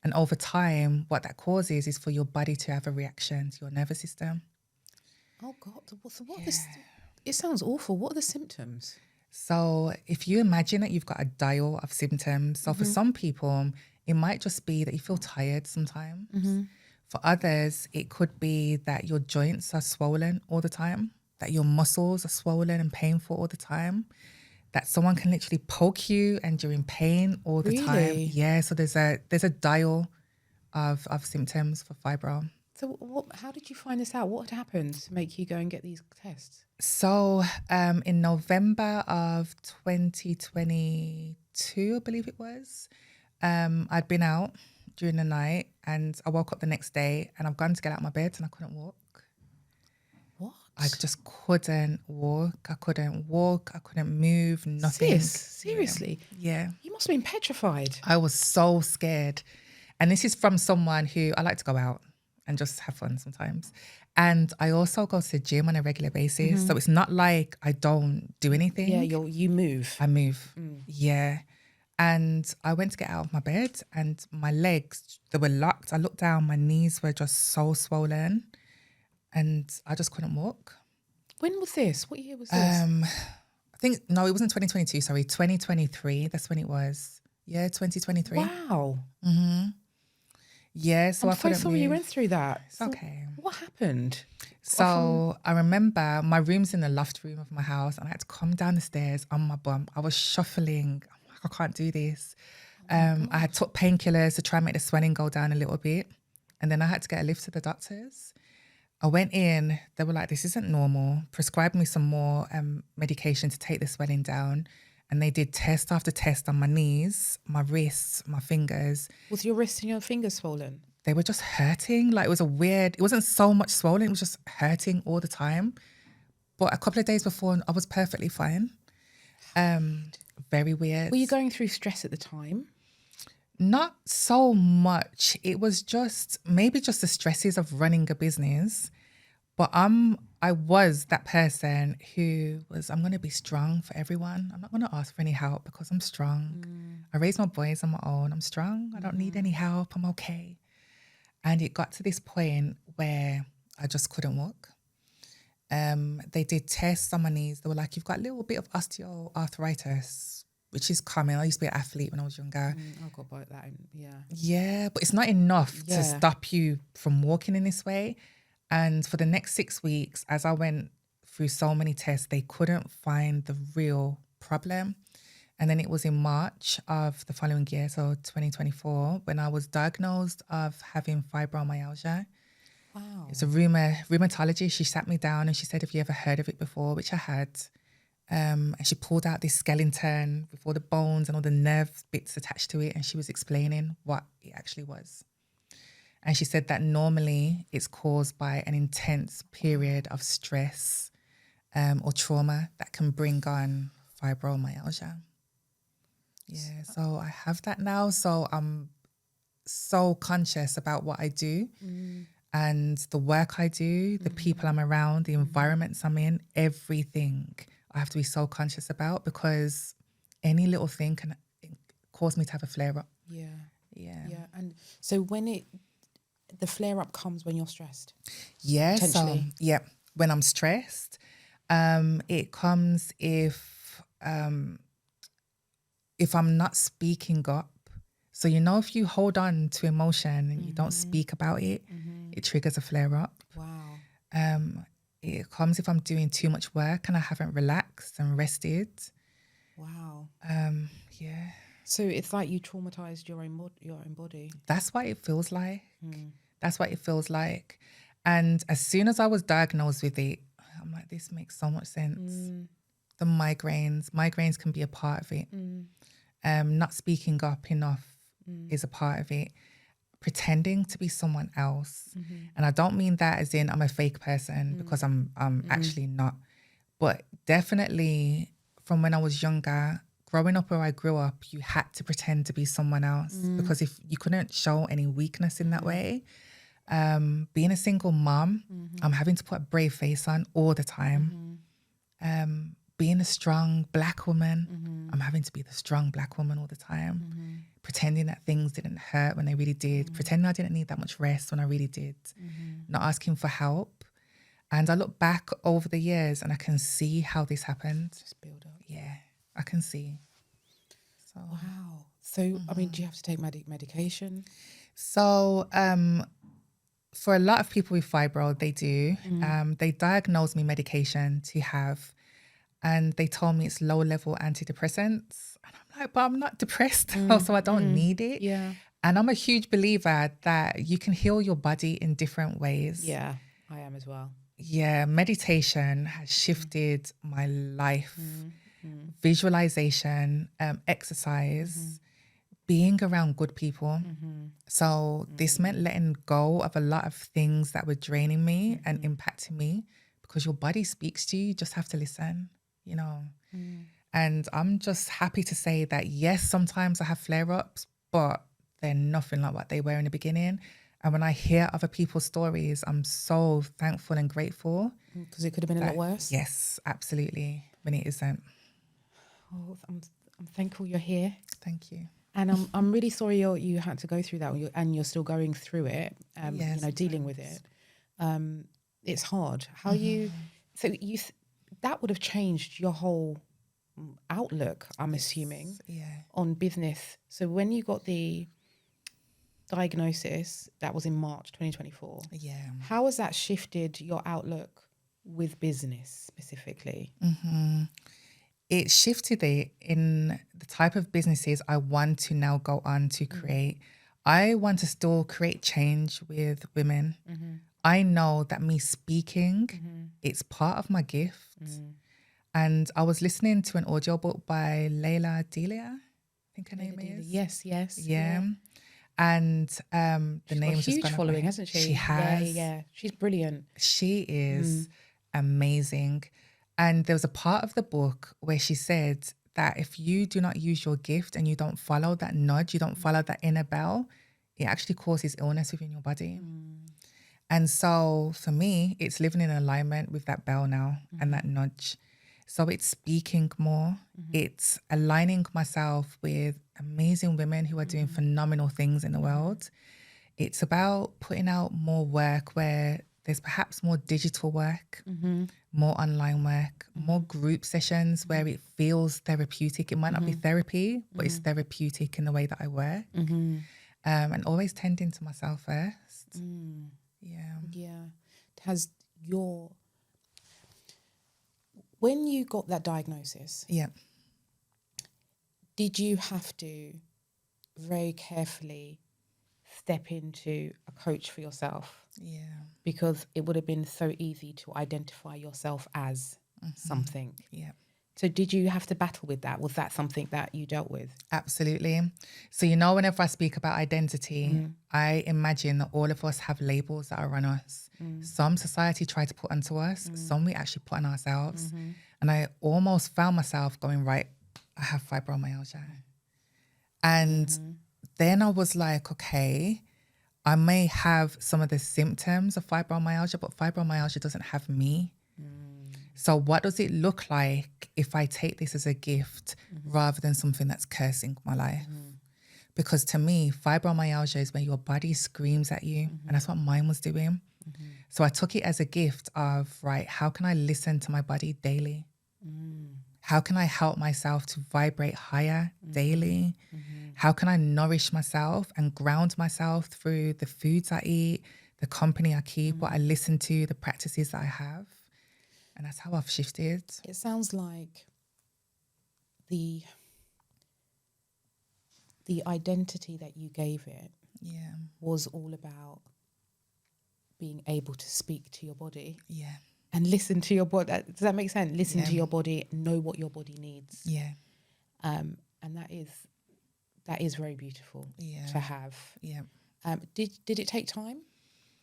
[SPEAKER 2] And over time, what that causes is for your body to have a reaction to your nervous system.
[SPEAKER 1] Oh God, it sounds awful. What are the symptoms?
[SPEAKER 2] So if you imagine that you've got a dial of symptoms, so for some people, it might just be that you feel tired sometimes. For others, it could be that your joints are swollen all the time, that your muscles are swollen and painful all the time, that someone can literally poke you and you're in pain all the time. Yeah, so there's a dial of symptoms for fibro.
[SPEAKER 1] So how did you find this out? What had happened to make you go and get these tests?
[SPEAKER 2] So in November of 2022, I believe it was, I'd been out during the night and I woke up the next day and I've gone to get out of my bed and I couldn't walk.
[SPEAKER 1] What?
[SPEAKER 2] I just couldn't walk. I couldn't move, nothing.
[SPEAKER 1] Seriously?
[SPEAKER 2] Yeah.
[SPEAKER 1] You must have been petrified.
[SPEAKER 2] I was so scared. And this is from someone who I like to go out and just have fun sometimes. And I also go to the gym on a regular basis. So it's not like I don't do anything.
[SPEAKER 1] Yeah, you move.
[SPEAKER 2] I move. Yeah. And I went to get out of my bed and my legs, they were locked. I looked down, my knees were just so swollen and I just couldn't walk.
[SPEAKER 1] When was this? What year was this?
[SPEAKER 2] I think, no, it wasn't 2022, sorry, 2023. That's when it was. Yeah, 2023.
[SPEAKER 1] Wow.
[SPEAKER 2] Yeah, so
[SPEAKER 1] I'm
[SPEAKER 2] I
[SPEAKER 1] so
[SPEAKER 2] couldn't
[SPEAKER 1] sorry
[SPEAKER 2] move.
[SPEAKER 1] you went through that.
[SPEAKER 2] It's okay.
[SPEAKER 1] What happened?
[SPEAKER 2] So I remember my room's in the loft room of my house and I had to come down the stairs on my bum. I was shuffling. I'm like, I can't do this. I had took painkillers to try and make the swelling go down a little bit. And then I had to get a lift to the doctors. I went in, they were like, this isn't normal. Prescribed me some more medication to take the swelling down. And they did test after test on my knees, my wrists, my fingers.
[SPEAKER 1] Was your wrist and your fingers swollen?
[SPEAKER 2] They were just hurting. Like it wasn't so much swollen, it was just hurting all the time. But a couple of days before, I was perfectly fine. Very weird.
[SPEAKER 1] Were you going through stress at the time?
[SPEAKER 2] Not so much. It was just maybe just the stresses of running a business. But I was that person who was, I'm going to be strong for everyone. I'm not going to ask for any help because I'm strong. I raised my boys on my own. I'm strong. I don't need any help. I'm okay. And it got to this point where I just couldn't walk. They did tests on my knees. They were like, you've got a little bit of osteoarthritis, which is common. I used to be an athlete when I was younger.
[SPEAKER 1] I got about that, yeah.
[SPEAKER 2] Yeah, but it's not enough to stop you from walking in this way. And for the next 6 weeks, as I went through so many tests, they couldn't find the real problem. And then it was in March of the following year, so 2024, when I was diagnosed of having fibromyalgia.
[SPEAKER 1] Wow.
[SPEAKER 2] It's a rheumatologist. She sat me down and she said, have you ever heard of it before? Which I had. And she pulled out this skeleton with all the bones and all the nerve bits attached to it. And she was explaining what it actually was. And she said that normally it's caused by an intense period of stress or trauma that can bring on fibromyalgia. Yeah, so I have that now. So I'm so conscious about what I do and the work I do, the people I'm around, the environments I'm in, everything I have to be so conscious about because any little thing can cause me to have a flare up.
[SPEAKER 1] Yeah.
[SPEAKER 2] Yeah.
[SPEAKER 1] Yeah. And so the flare up comes when you're stressed.
[SPEAKER 2] Yeah. So, when I'm stressed, it comes if I'm not speaking up. So, if you hold on to emotion and you don't speak about it, it triggers a flare up.
[SPEAKER 1] Wow.
[SPEAKER 2] It comes if I'm doing too much work and I haven't relaxed and rested.
[SPEAKER 1] Wow.
[SPEAKER 2] Yeah.
[SPEAKER 1] So it's like you traumatized your own body.
[SPEAKER 2] That's what it feels like. That's what it feels like. And as soon as I was diagnosed with it, I'm like, this makes so much sense. The migraines can be a part of it. Not speaking up enough is a part of it. Pretending to be someone else. And I don't mean that as in I'm a fake person because I'm actually not. But definitely from when I was younger, growing up where I grew up, you had to pretend to be someone else because if you couldn't show any weakness in that way. Being a single mom, I'm having to put a brave face on all the time. Being a strong Black woman, I'm having to be the strong Black woman all the time. Pretending that things didn't hurt when they really did. Pretending I didn't need that much rest when I really did. Not asking for help. And I look back over the years and I can see how this happened.
[SPEAKER 1] Just build up.
[SPEAKER 2] Yeah, I can see. So,
[SPEAKER 1] wow. So, I mean, do you have to take medication?
[SPEAKER 2] So, for a lot of people with fibro, they do. They diagnosed me medication to have, and they told me it's low-level antidepressants. And I'm like, but I'm not depressed, so I don't need it.
[SPEAKER 1] Yeah.
[SPEAKER 2] And I'm a huge believer that you can heal your body in different ways.
[SPEAKER 1] Yeah, I am as well.
[SPEAKER 2] Yeah, meditation has shifted my life. Visualization, exercise, being around good people. So this meant letting go of a lot of things that were draining me and impacting me, because your body speaks to you. You just have to listen, you know. And I'm just happy to say that, yes, sometimes I have flare-ups, but they're nothing like what they were in the beginning. And when I hear other people's stories, I'm so thankful and grateful.
[SPEAKER 1] Because it could have been a lot worse.
[SPEAKER 2] Yes, absolutely. When it isn't.
[SPEAKER 1] Oh, I'm thankful you're here.
[SPEAKER 2] Thank you.
[SPEAKER 1] And I'm really sorry you had to go through that, and you're still going through it.
[SPEAKER 2] Yes,
[SPEAKER 1] you know, dealing with it. It's hard. How that would have changed your whole outlook, I'm assuming, on business. So when you got the diagnosis, that was in March 2024. How has that shifted your outlook with business specifically?
[SPEAKER 2] It shifted it in the type of businesses I want to now go on to create. I want to still create change with women. I know that me speaking, it's part of my gift. And I was listening to an audiobook by Layla Delia, I think her name is.
[SPEAKER 1] Yes.
[SPEAKER 2] Yeah. And the name is
[SPEAKER 1] huge following, hasn't she?
[SPEAKER 2] She has.
[SPEAKER 1] Yeah. She's brilliant.
[SPEAKER 2] She is amazing. And there was a part of the book where she said that if you do not use your gift and you don't follow that nudge, you don't follow that inner bell, it actually causes illness within your body. And so for me, it's living in alignment with that bell now and that nudge. So it's speaking more. It's aligning myself with amazing women who are doing phenomenal things in the world. It's about putting out more work where there's perhaps more digital work, more online work, more group sessions where it feels therapeutic. It might not be therapy, but it's therapeutic in the way that I work. And always tending to myself first.
[SPEAKER 1] Yeah. When you got that diagnosis, did you have to very carefully step into a coach for yourself? Because it would have been so easy to identify yourself as something. So did you have to battle with that? Was that something that you dealt with?
[SPEAKER 2] Absolutely. So, you know, whenever I speak about identity, I imagine that all of us have labels that are on us. Some society try to put onto us, some we actually put on ourselves. And I almost found myself going, right, I have fibromyalgia. And then I was like, okay, I may have some of the symptoms of fibromyalgia, but fibromyalgia doesn't have me. So what does it look like if I take this as a gift rather than something that's cursing my life? Because to me, fibromyalgia is when your body screams at you, and that's what mine was doing. So I took it as a gift of, right, how can I listen to my body daily? How can I help myself to vibrate higher daily? How can I nourish myself and ground myself through the foods I eat, the company I keep, what I listen to, the practices that I have? And that's how I've shifted.
[SPEAKER 1] It sounds like the identity that you gave it was all about being able to speak to your body. And listen to your body. Does that make sense? Listen to your body, know what your body needs. And that is very beautiful to have. Did it take time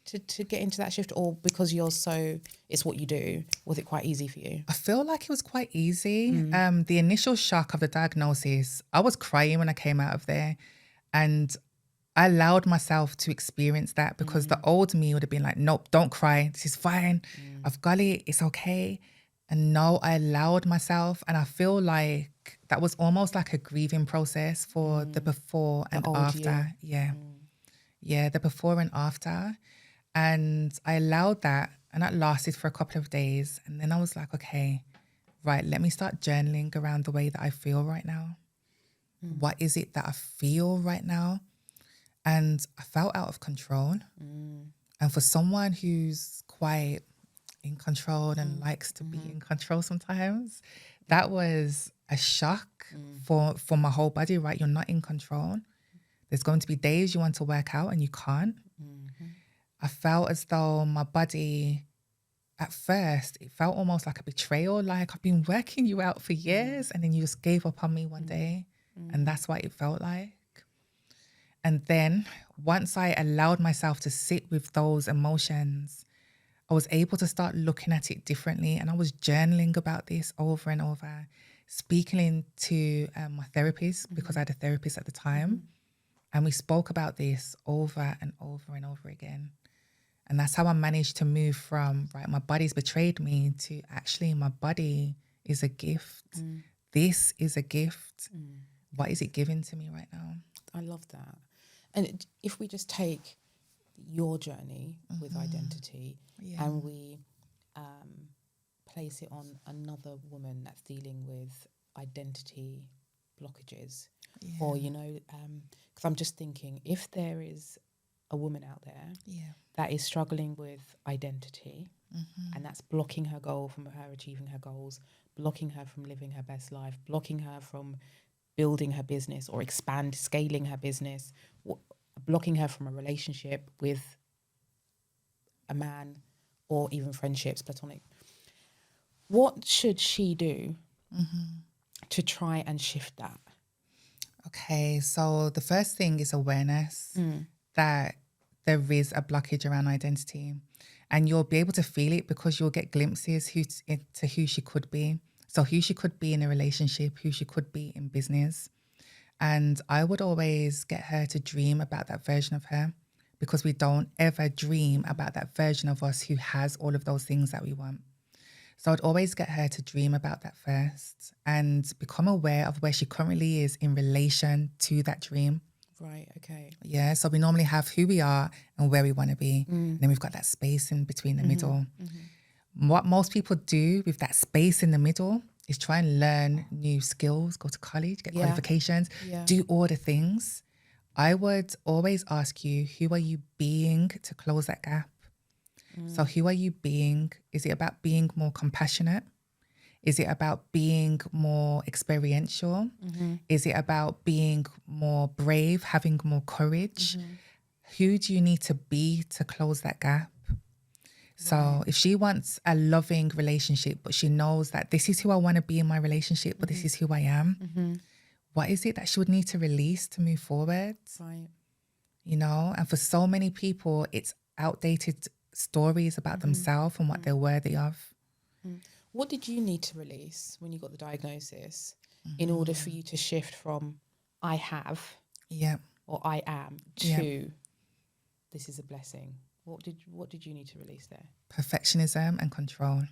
[SPEAKER 1] to get into that shift, or because it's what you do, was it quite easy for you?
[SPEAKER 2] I feel like it was quite easy. The initial shock of the diagnosis, I was crying when I came out of there, and I allowed myself to experience that, because the old me would have been like, nope, don't cry. This is fine. I've got it. It's okay. And no, I allowed myself. And I feel like that was almost like a grieving process for the before and after. Yeah, the before and after. And I allowed that, and that lasted for a couple of days. And then I was like, okay, right, let me start journaling around the way that I feel right now. What is it that I feel right now? And I felt out of control. And for someone who's quite in control and likes to be in control sometimes, that was a shock for my whole body, right? You're not in control. There's going to be days you want to work out and you can't. I felt as though my body, at first, it felt almost like a betrayal. Like, I've been working you out for years and then you just gave up on me one day. And that's what it felt like. And then once I allowed myself to sit with those emotions, I was able to start looking at it differently. And I was journaling about this over and over, speaking to my therapist, because I had a therapist at the time. And we spoke about this over and over and over again. And that's how I managed to move from, right, my body's betrayed me, to actually my body is a gift. This is a gift. What is it giving to me right now?
[SPEAKER 1] I love that. And if we just take your journey with identity and we place it on another woman that's dealing with identity blockages, or, you know, because I'm just thinking, if there is a woman out there that is struggling with identity and that's blocking her goal from her achieving her goals, blocking her from living her best life, blocking her from building her business or scaling her business, blocking her from a relationship with a man or even friendships, platonic, what should she do to try and shift that?
[SPEAKER 2] Okay, so the first thing is awareness that there is a blockage around identity, and you'll be able to feel it because you'll get glimpses into who she could be. So who she could be in a relationship, who she could be in business. And I would always get her to dream about that version of her, because we don't ever dream about that version of us who has all of those things that we want. So I'd always get her to dream about that first and become aware of where she currently is in relation to that dream.
[SPEAKER 1] Right, okay.
[SPEAKER 2] Yeah, so we normally have who we are and where we want to be. And then we've got that space in between the middle. What most people do with that space in the middle is try and learn new skills, go to college, get qualifications, do all the things. I would always ask you, who are you being to close that gap? So who are you being? Is it about being more compassionate? Is it about being more experiential? Is it about being more brave, having more courage? Who do you need to be to close that gap? So if she wants a loving relationship, but she knows that this is who I want to be in my relationship, but this is who I am, what is it that she would need to release to move forward?
[SPEAKER 1] Right.
[SPEAKER 2] You know, and for so many people, it's outdated stories about themselves and what they're worthy of.
[SPEAKER 1] What did you need to release when you got the diagnosis in order for you to shift from I have or I am to this is a blessing? What did you need to release there?
[SPEAKER 2] Perfectionism and control.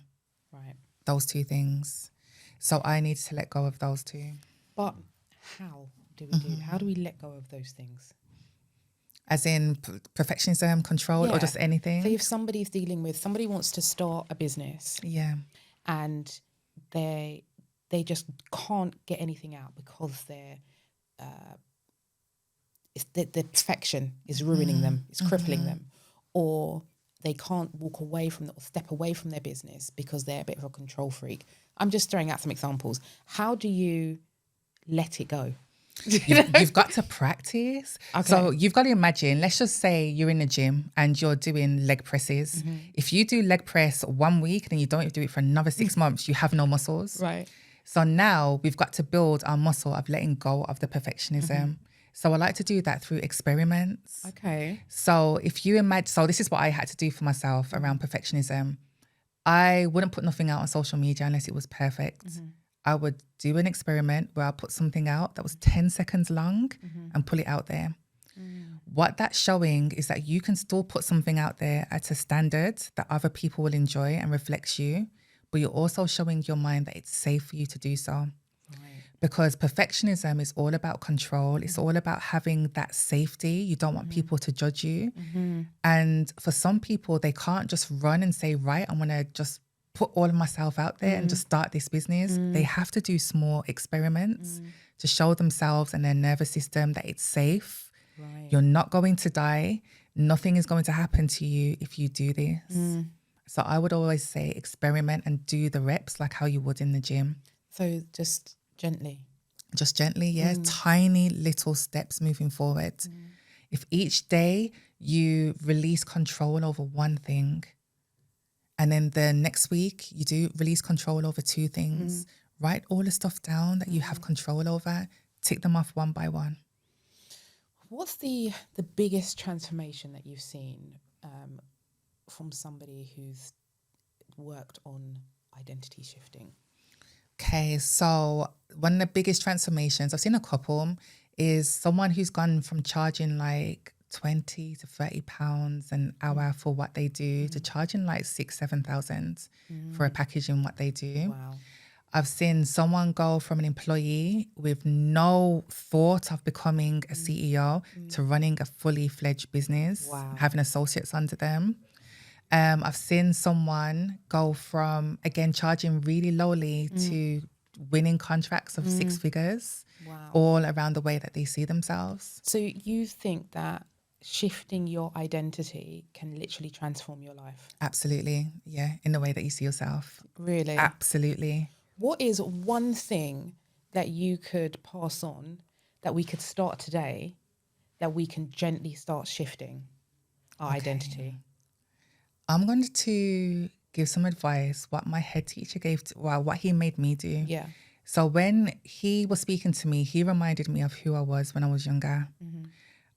[SPEAKER 1] Right.
[SPEAKER 2] Those two things. So I need to let go of those two.
[SPEAKER 1] But how do we do? How do we let go of those things?
[SPEAKER 2] As in perfectionism, control, or just anything?
[SPEAKER 1] So if somebody wants to start a business, and they just can't get anything out because the perfection is ruining them, it's crippling them, or they can't walk away from or step away from their business because they're a bit of a control freak. I'm just throwing out some examples. How do you let it go?
[SPEAKER 2] You've got to practice. Okay. So you've got to imagine, let's just say you're in the gym and you're doing leg presses. If you do leg press 1 week, then you don't do it for another 6 months, you have no muscles.
[SPEAKER 1] Right.
[SPEAKER 2] So now we've got to build our muscle of letting go of the perfectionism. So I like to do that through experiments.
[SPEAKER 1] Okay.
[SPEAKER 2] So if you imagine, so this is what I had to do for myself around perfectionism. I wouldn't put nothing out on social media unless it was perfect. I would do an experiment where I put something out that was 10 seconds long and pull it out there. What that's showing is that you can still put something out there at a standard that other people will enjoy and reflects you, but you're also showing your mind that it's safe for you to do so. Right. Because perfectionism is all about control. It's all about having that safety. You don't want people to judge you. And for some people, they can't just run and say, right, I'm going to just put all of myself out there and just start this business. They have to do small experiments to show themselves and their nervous system that it's safe. Right. You're not going to die. Nothing is going to happen to you if you do this. So I would always say experiment and do the reps like how you would in the gym.
[SPEAKER 1] So just gently.
[SPEAKER 2] Just gently, yeah. Tiny little steps moving forward. If each day you release control over one thing, and then the next week you do release control over two things, write all the stuff down that you have control over, tick them off one by one.
[SPEAKER 1] What's the biggest transformation that you've seen from somebody who's worked on identity shifting?
[SPEAKER 2] Okay, so one of the biggest transformations, I've seen a couple, is someone who's gone from charging like 20 to 30 pounds an hour for what they do to charging like 6,000-7,000 for a package in what they do.
[SPEAKER 1] Wow.
[SPEAKER 2] I've seen someone go from an employee with no thought of becoming a CEO to running a fully fledged business, having associates under them. I've seen someone go from, again, charging really lowly to winning contracts of 6 figures, all around the way that they see themselves.
[SPEAKER 1] So you think that shifting your identity can literally transform your life?
[SPEAKER 2] Absolutely. Yeah. In the way that you see yourself.
[SPEAKER 1] Really?
[SPEAKER 2] Absolutely.
[SPEAKER 1] What is one thing that you could pass on that we could start today that we can gently start shifting our identity?
[SPEAKER 2] I'm going to give some advice, what my head teacher gave, what he made me do.
[SPEAKER 1] Yeah.
[SPEAKER 2] So when he was speaking to me, he reminded me of who I was when I was younger.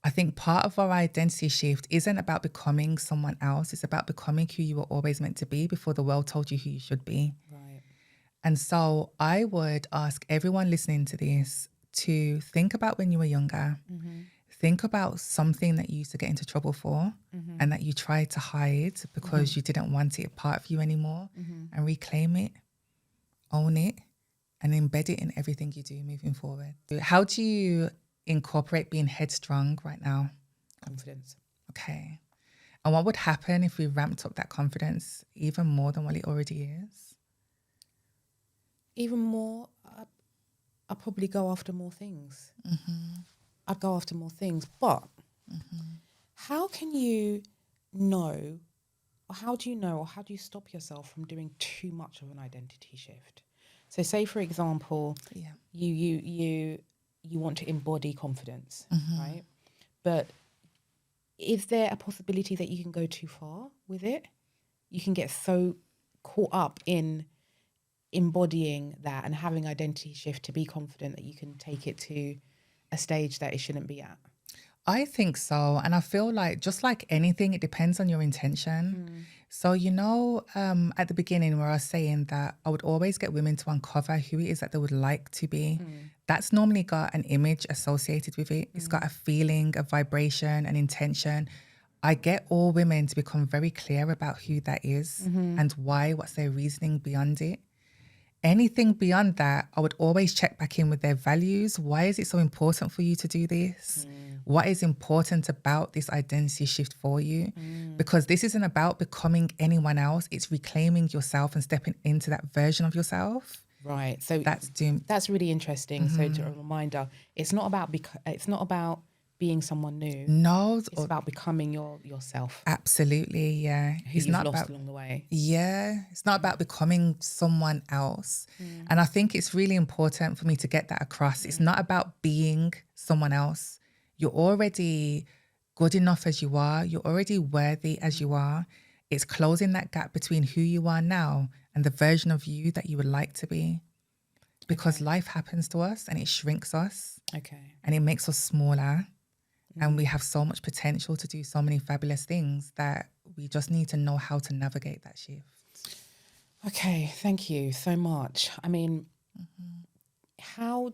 [SPEAKER 2] I think part of our identity shift isn't about becoming someone else. It's about becoming who you were always meant to be before the world told you who you should be.
[SPEAKER 1] Right.
[SPEAKER 2] And so I would ask everyone listening to this to think about when you were younger. Think about something that you used to get into trouble for and that you tried to hide because you didn't want it part of you anymore, and reclaim it, own it, and embed it in everything you do moving forward. How do you incorporate being headstrong right now?
[SPEAKER 1] Confidence.
[SPEAKER 2] Okay. And what would happen if we ramped up that confidence even more than what it already is?
[SPEAKER 1] Even more, I'd probably go after more things. I'd go after more things. But how can you know, or how do you know, or how do you stop yourself from doing too much of an identity shift? So say, for example, you want to embody confidence, right? But is there a possibility that you can go too far with it? You can get so caught up in embodying that and having identity shift to be confident that you can take it to a stage that it shouldn't be at.
[SPEAKER 2] I think so. And I feel like, just like anything, it depends on your intention. So, at the beginning where I was saying that I would always get women to uncover who it is that they would like to be. That's normally got an image associated with it. It's got a feeling, a vibration, an intention. I get all women to become very clear about who that is and why, what's their reasoning beyond it. Anything beyond that, I would always check back in with their values. Why is it so important for you to do this? What is important about this identity shift for you? Because this isn't about becoming anyone else. It's reclaiming yourself and stepping into that version of yourself.
[SPEAKER 1] Right. So that's really interesting. So to a reminder, it's not about being someone new.
[SPEAKER 2] No,
[SPEAKER 1] it's about becoming yourself.
[SPEAKER 2] Absolutely, yeah.
[SPEAKER 1] It's not lost along the way.
[SPEAKER 2] Yeah, it's not about becoming someone else. And I think it's really important for me to get that across. It's not about being someone else. You're already good enough as you are. You're already worthy as you are. It's closing that gap between who you are now and the version of you that you would like to be. Because life happens to us and it shrinks us.
[SPEAKER 1] Okay.
[SPEAKER 2] And it makes us smaller. And we have so much potential to do so many fabulous things that we just need to know how to navigate that shift.
[SPEAKER 1] Okay, thank you so much. I mean, how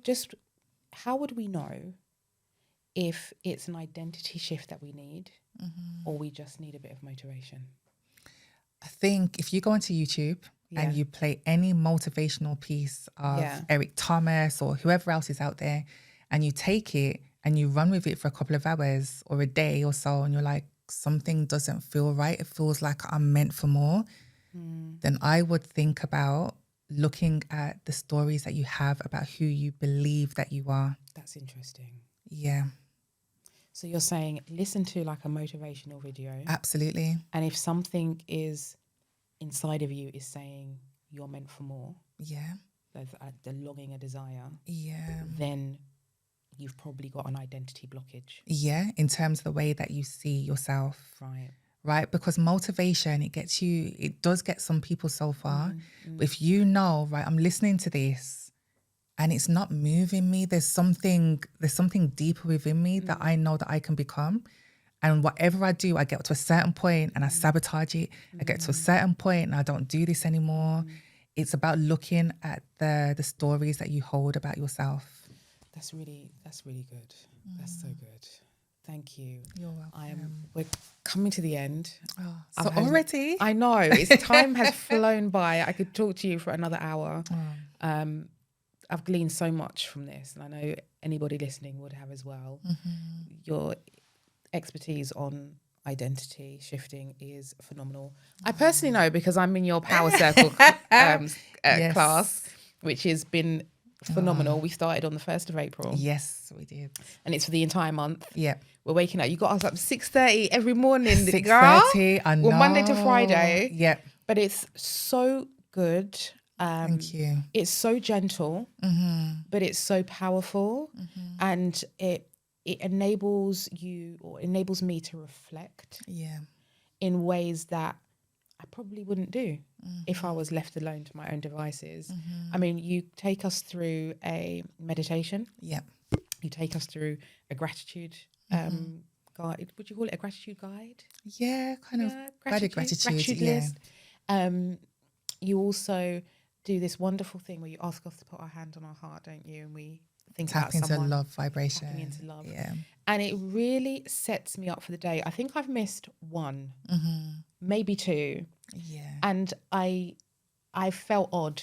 [SPEAKER 1] would we know if it's an identity shift that we need or we just need a bit of motivation?
[SPEAKER 2] I think if you go onto YouTube and you play any motivational piece of Eric Thomas or whoever else is out there, and you take it and you run with it for a couple of hours or a day or so, and you're like, something doesn't feel right, it feels like I'm meant for more, then I would think about looking at the stories that you have about who you believe that you are.
[SPEAKER 1] That's interesting.
[SPEAKER 2] Yeah.
[SPEAKER 1] So you're saying listen to like a motivational video.
[SPEAKER 2] Absolutely.
[SPEAKER 1] And if something is inside of you is saying you're meant for more.
[SPEAKER 2] Yeah.
[SPEAKER 1] The longing, a desire.
[SPEAKER 2] Yeah.
[SPEAKER 1] Then you've probably got an identity blockage.
[SPEAKER 2] Yeah, in terms of the way that you see yourself.
[SPEAKER 1] Right.
[SPEAKER 2] Right? Because motivation, it does get some people so far. But if you know, right, I'm listening to this and it's not moving me. There's something deeper within me that I know that I can become. And whatever I do, I get to a certain point and I sabotage it. I get to a certain point and I don't do this anymore. It's about looking at the stories that you hold about yourself.
[SPEAKER 1] That's really good. That's so good. Thank you.
[SPEAKER 2] You're welcome.
[SPEAKER 1] We're coming to the end.
[SPEAKER 2] Oh, so already?
[SPEAKER 1] I know. Time has flown by. I could talk to you for another hour. I've gleaned so much from this, and I know anybody listening would have as well. Your expertise on identity shifting is phenomenal. I personally know because I'm in your Power Circle class, which has been phenomenal. We started on the 1st of April.
[SPEAKER 2] Yes, we did.
[SPEAKER 1] And it's for the entire month.
[SPEAKER 2] Yeah.
[SPEAKER 1] We're waking up. You got us up 6:30 every morning.
[SPEAKER 2] 6:30, I know.
[SPEAKER 1] Well, Monday to Friday.
[SPEAKER 2] Yeah.
[SPEAKER 1] But it's so good.
[SPEAKER 2] Thank you.
[SPEAKER 1] It's so gentle, but it's so powerful. And it enables you, or enables me, to reflect in ways that I probably wouldn't do if I was left alone to my own devices. I mean, you take us through a meditation.
[SPEAKER 2] Yeah.
[SPEAKER 1] You take us through a gratitude guide. Would you call it a gratitude guide?
[SPEAKER 2] Yeah, kind of guided gratitude
[SPEAKER 1] list. You also do this wonderful thing where you ask us to put our hand on our heart, don't you? And we think
[SPEAKER 2] tap
[SPEAKER 1] about
[SPEAKER 2] into
[SPEAKER 1] someone,
[SPEAKER 2] love vibration.
[SPEAKER 1] tapping into love.
[SPEAKER 2] Yeah.
[SPEAKER 1] And it really sets me up for the day. I think I've missed one, maybe two.
[SPEAKER 2] Yeah.
[SPEAKER 1] And I felt odd.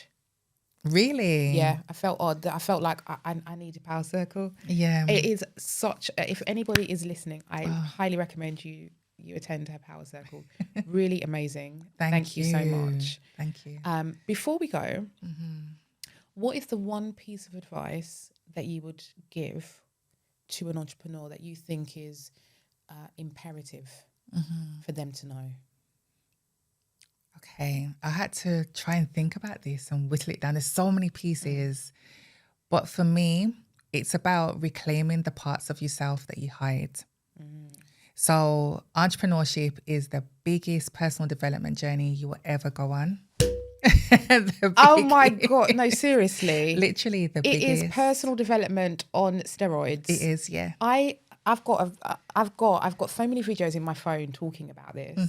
[SPEAKER 2] Really?
[SPEAKER 1] Yeah, I felt odd. I felt like I need a Power Circle.
[SPEAKER 2] Yeah.
[SPEAKER 1] It is such if anybody is listening, I highly recommend you attend her Power Circle. Really amazing. Thank you so much.
[SPEAKER 2] Thank you.
[SPEAKER 1] Before we go, what is the one piece of advice that you would give to an entrepreneur that you think is imperative for them to know?
[SPEAKER 2] Okay, I had to try and think about this and whittle it down. There's so many pieces, but for me, it's about reclaiming the parts of yourself that you hide. So entrepreneurship is the biggest personal development journey you will ever go on.
[SPEAKER 1] Oh my God, no, seriously.
[SPEAKER 2] Literally the biggest.
[SPEAKER 1] It is personal development on steroids.
[SPEAKER 2] It is, yeah.
[SPEAKER 1] I've got so many videos in my phone talking about this.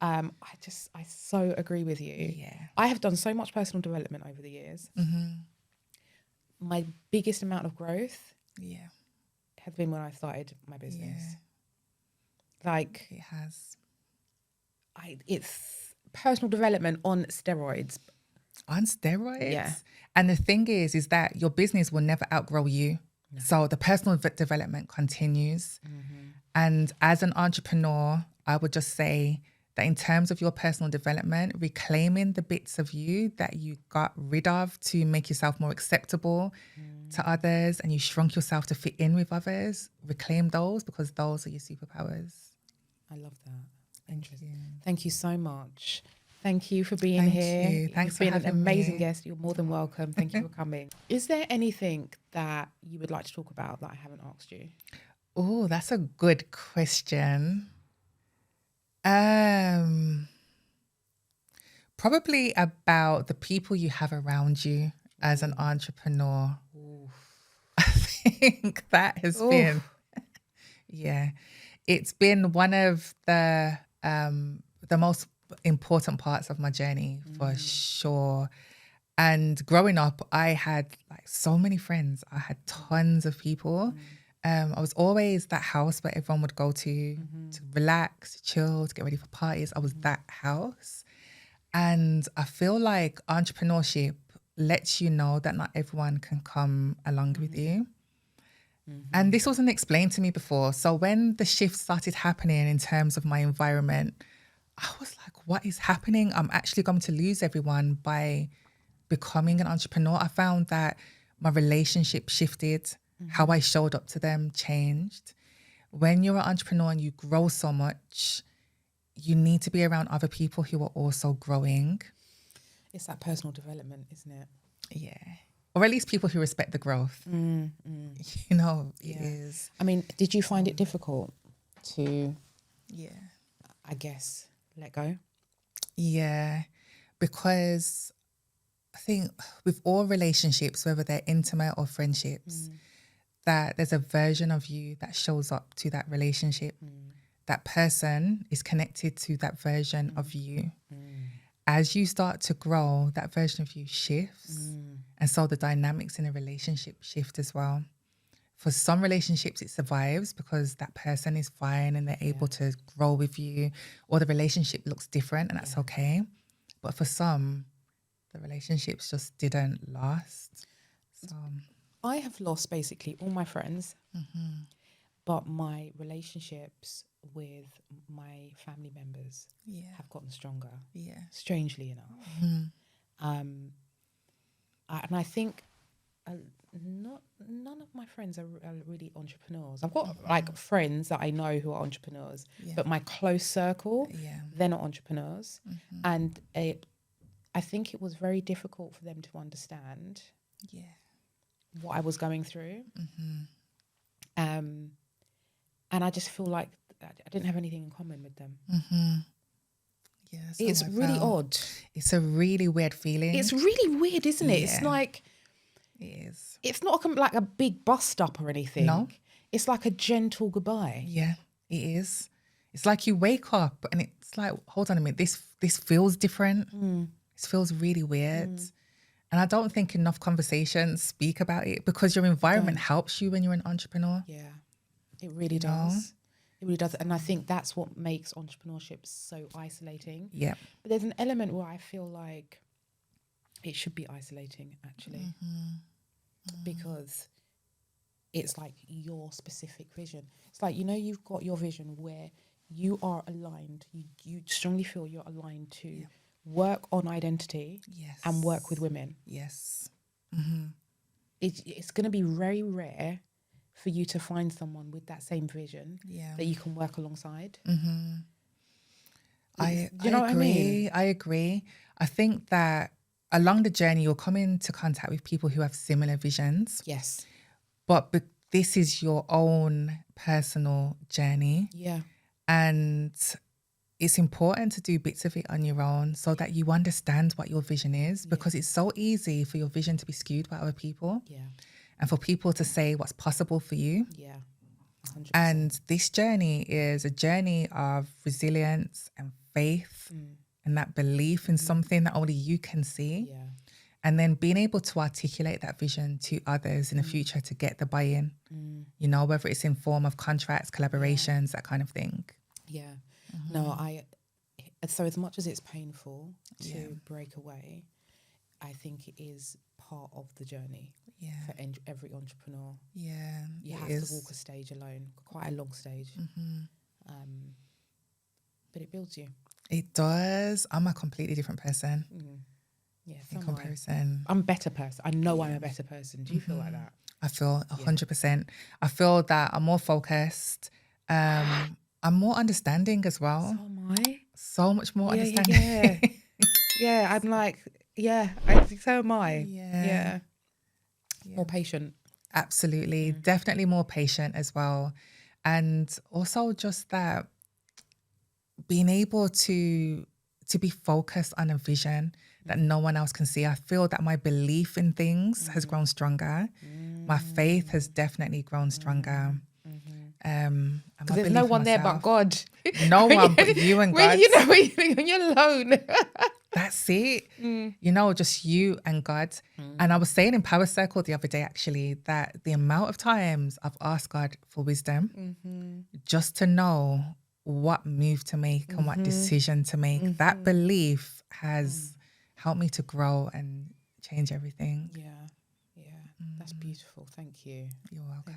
[SPEAKER 1] I so agree with you.
[SPEAKER 2] Yeah.
[SPEAKER 1] I have done so much personal development over the years. My biggest amount of growth has been when I started my business. Like
[SPEAKER 2] it has.
[SPEAKER 1] It's personal development on steroids.
[SPEAKER 2] On steroids?
[SPEAKER 1] Yeah.
[SPEAKER 2] And the thing is that your business will never outgrow you. No. So the personal development continues. And as an entrepreneur, I would just say that in terms of your personal development, reclaiming the bits of you that you got rid of to make yourself more acceptable to others, and you shrunk yourself to fit in with others, reclaim those, because those are your superpowers.
[SPEAKER 1] I love that. Interesting. Thank you so much. Thank you for being here.
[SPEAKER 2] Thanks for
[SPEAKER 1] being
[SPEAKER 2] having
[SPEAKER 1] an amazing
[SPEAKER 2] me.
[SPEAKER 1] guest. You're more than welcome. Thank you for coming. Is there anything that you would like to talk about that I haven't asked you?
[SPEAKER 2] Oh, that's a good question. Probably about the people you have around you as an entrepreneur. I think that has been, it's been one of the most important parts of my journey for sure. And growing up, I had like so many friends. I had tons of people. I was always that house where everyone would go to relax, to chill, to get ready for parties. I was that house. And I feel like entrepreneurship lets you know that not everyone can come along with you. And this wasn't explained to me before. So when the shift started happening in terms of my environment, I was like, what is happening? I'm actually going to lose everyone by becoming an entrepreneur. I found that my relationship shifted. How I showed up to them changed. When you're an entrepreneur and you grow so much, you need to be around other people who are also growing.
[SPEAKER 1] It's that personal development, isn't it?
[SPEAKER 2] Yeah. Or at least people who respect the growth. You know, it is.
[SPEAKER 1] I mean, did you find it difficult to, I guess, let go?
[SPEAKER 2] Yeah, because think with all relationships, whether they're intimate or friendships, that there's a version of you that shows up to that relationship. That person is connected to that version of you. As you start to grow, that version of you shifts. And so the dynamics in a relationship shift as well. For some relationships, it survives because that person is fine and they're able to grow with you, or the relationship looks different and that's okay. But for some, the relationships just didn't last. So
[SPEAKER 1] I have lost basically all my friends, but my relationships with my family members have gotten stronger. Yeah, strangely enough. And I think none of my friends are really entrepreneurs. I've got like friends that I know who are entrepreneurs, but my close circle, they're not entrepreneurs. And I think it was very difficult for them to understand what I was going through. And I just feel like I didn't have anything in common with them.
[SPEAKER 2] Yeah,
[SPEAKER 1] it's really odd.
[SPEAKER 2] It's a really weird feeling.
[SPEAKER 1] It's really weird, isn't it? It's like,
[SPEAKER 2] it is.
[SPEAKER 1] It's not like a big bust up or anything. No. It's like a gentle goodbye.
[SPEAKER 2] Yeah, it is. It's like you wake up and it's like, hold on a minute, this feels different. This feels really weird. And I don't think enough conversations speak about it because your environment helps you when you're an entrepreneur.
[SPEAKER 1] Yeah, it really does. It really does. And I think that's what makes entrepreneurship so isolating. Yeah. But there's an element where I feel like it should be isolating, actually. Because it's like your specific vision. It's like, you've got your vision where you are aligned. You strongly feel you're aligned to work on identity and work with women.
[SPEAKER 2] Yes.
[SPEAKER 1] It's going to be very rare for you to find someone with that same vision that you can work alongside.
[SPEAKER 2] I agree. I agree. I think that along the journey, you'll come into contact with people who have similar visions.
[SPEAKER 1] Yes.
[SPEAKER 2] But this is your own personal journey.
[SPEAKER 1] Yeah.
[SPEAKER 2] And it's important to do bits of it on your own so that you understand what your vision is, because it's so easy for your vision to be skewed by other people. Yeah. And for people to say what's possible for you.
[SPEAKER 1] Yeah.
[SPEAKER 2] 100%. And this journey is a journey of resilience and faith and that belief in something that only you can see. Yeah. And then being able to articulate that vision to others in the future to get the buy-in, whether it's in form of contracts, collaborations, that kind of thing.
[SPEAKER 1] Yeah. No, so as much as it's painful to break away, I think it is part of the journey for every entrepreneur.
[SPEAKER 2] Yeah.
[SPEAKER 1] You have to walk a stage alone, quite a long stage. But it builds you.
[SPEAKER 2] It does. I'm a completely different person.
[SPEAKER 1] Yeah,
[SPEAKER 2] in comparison.
[SPEAKER 1] I'm a better person. I know I'm a better person. Do you feel like that?
[SPEAKER 2] I feel 100%. I feel that I'm more focused. I'm more understanding as well.
[SPEAKER 1] So am I.
[SPEAKER 2] So much more understanding.
[SPEAKER 1] Yeah, I'm like, so am I. Yeah. More patient.
[SPEAKER 2] Absolutely. Definitely more patient as well. And also just that being able to be focused on a vision that no one else can see. I feel that my belief in things has grown stronger. My faith has definitely grown stronger.
[SPEAKER 1] Because there's no one there but God.
[SPEAKER 2] No one but you and God.
[SPEAKER 1] When you're alone.
[SPEAKER 2] That's it. Just you and God. And I was saying in Power Circle the other day, actually, that the amount of times I've asked God for wisdom just to know what move to make and what decision to make. That belief has helped me to grow and change everything.
[SPEAKER 1] Yeah. That's beautiful. Thank you.
[SPEAKER 2] You're welcome.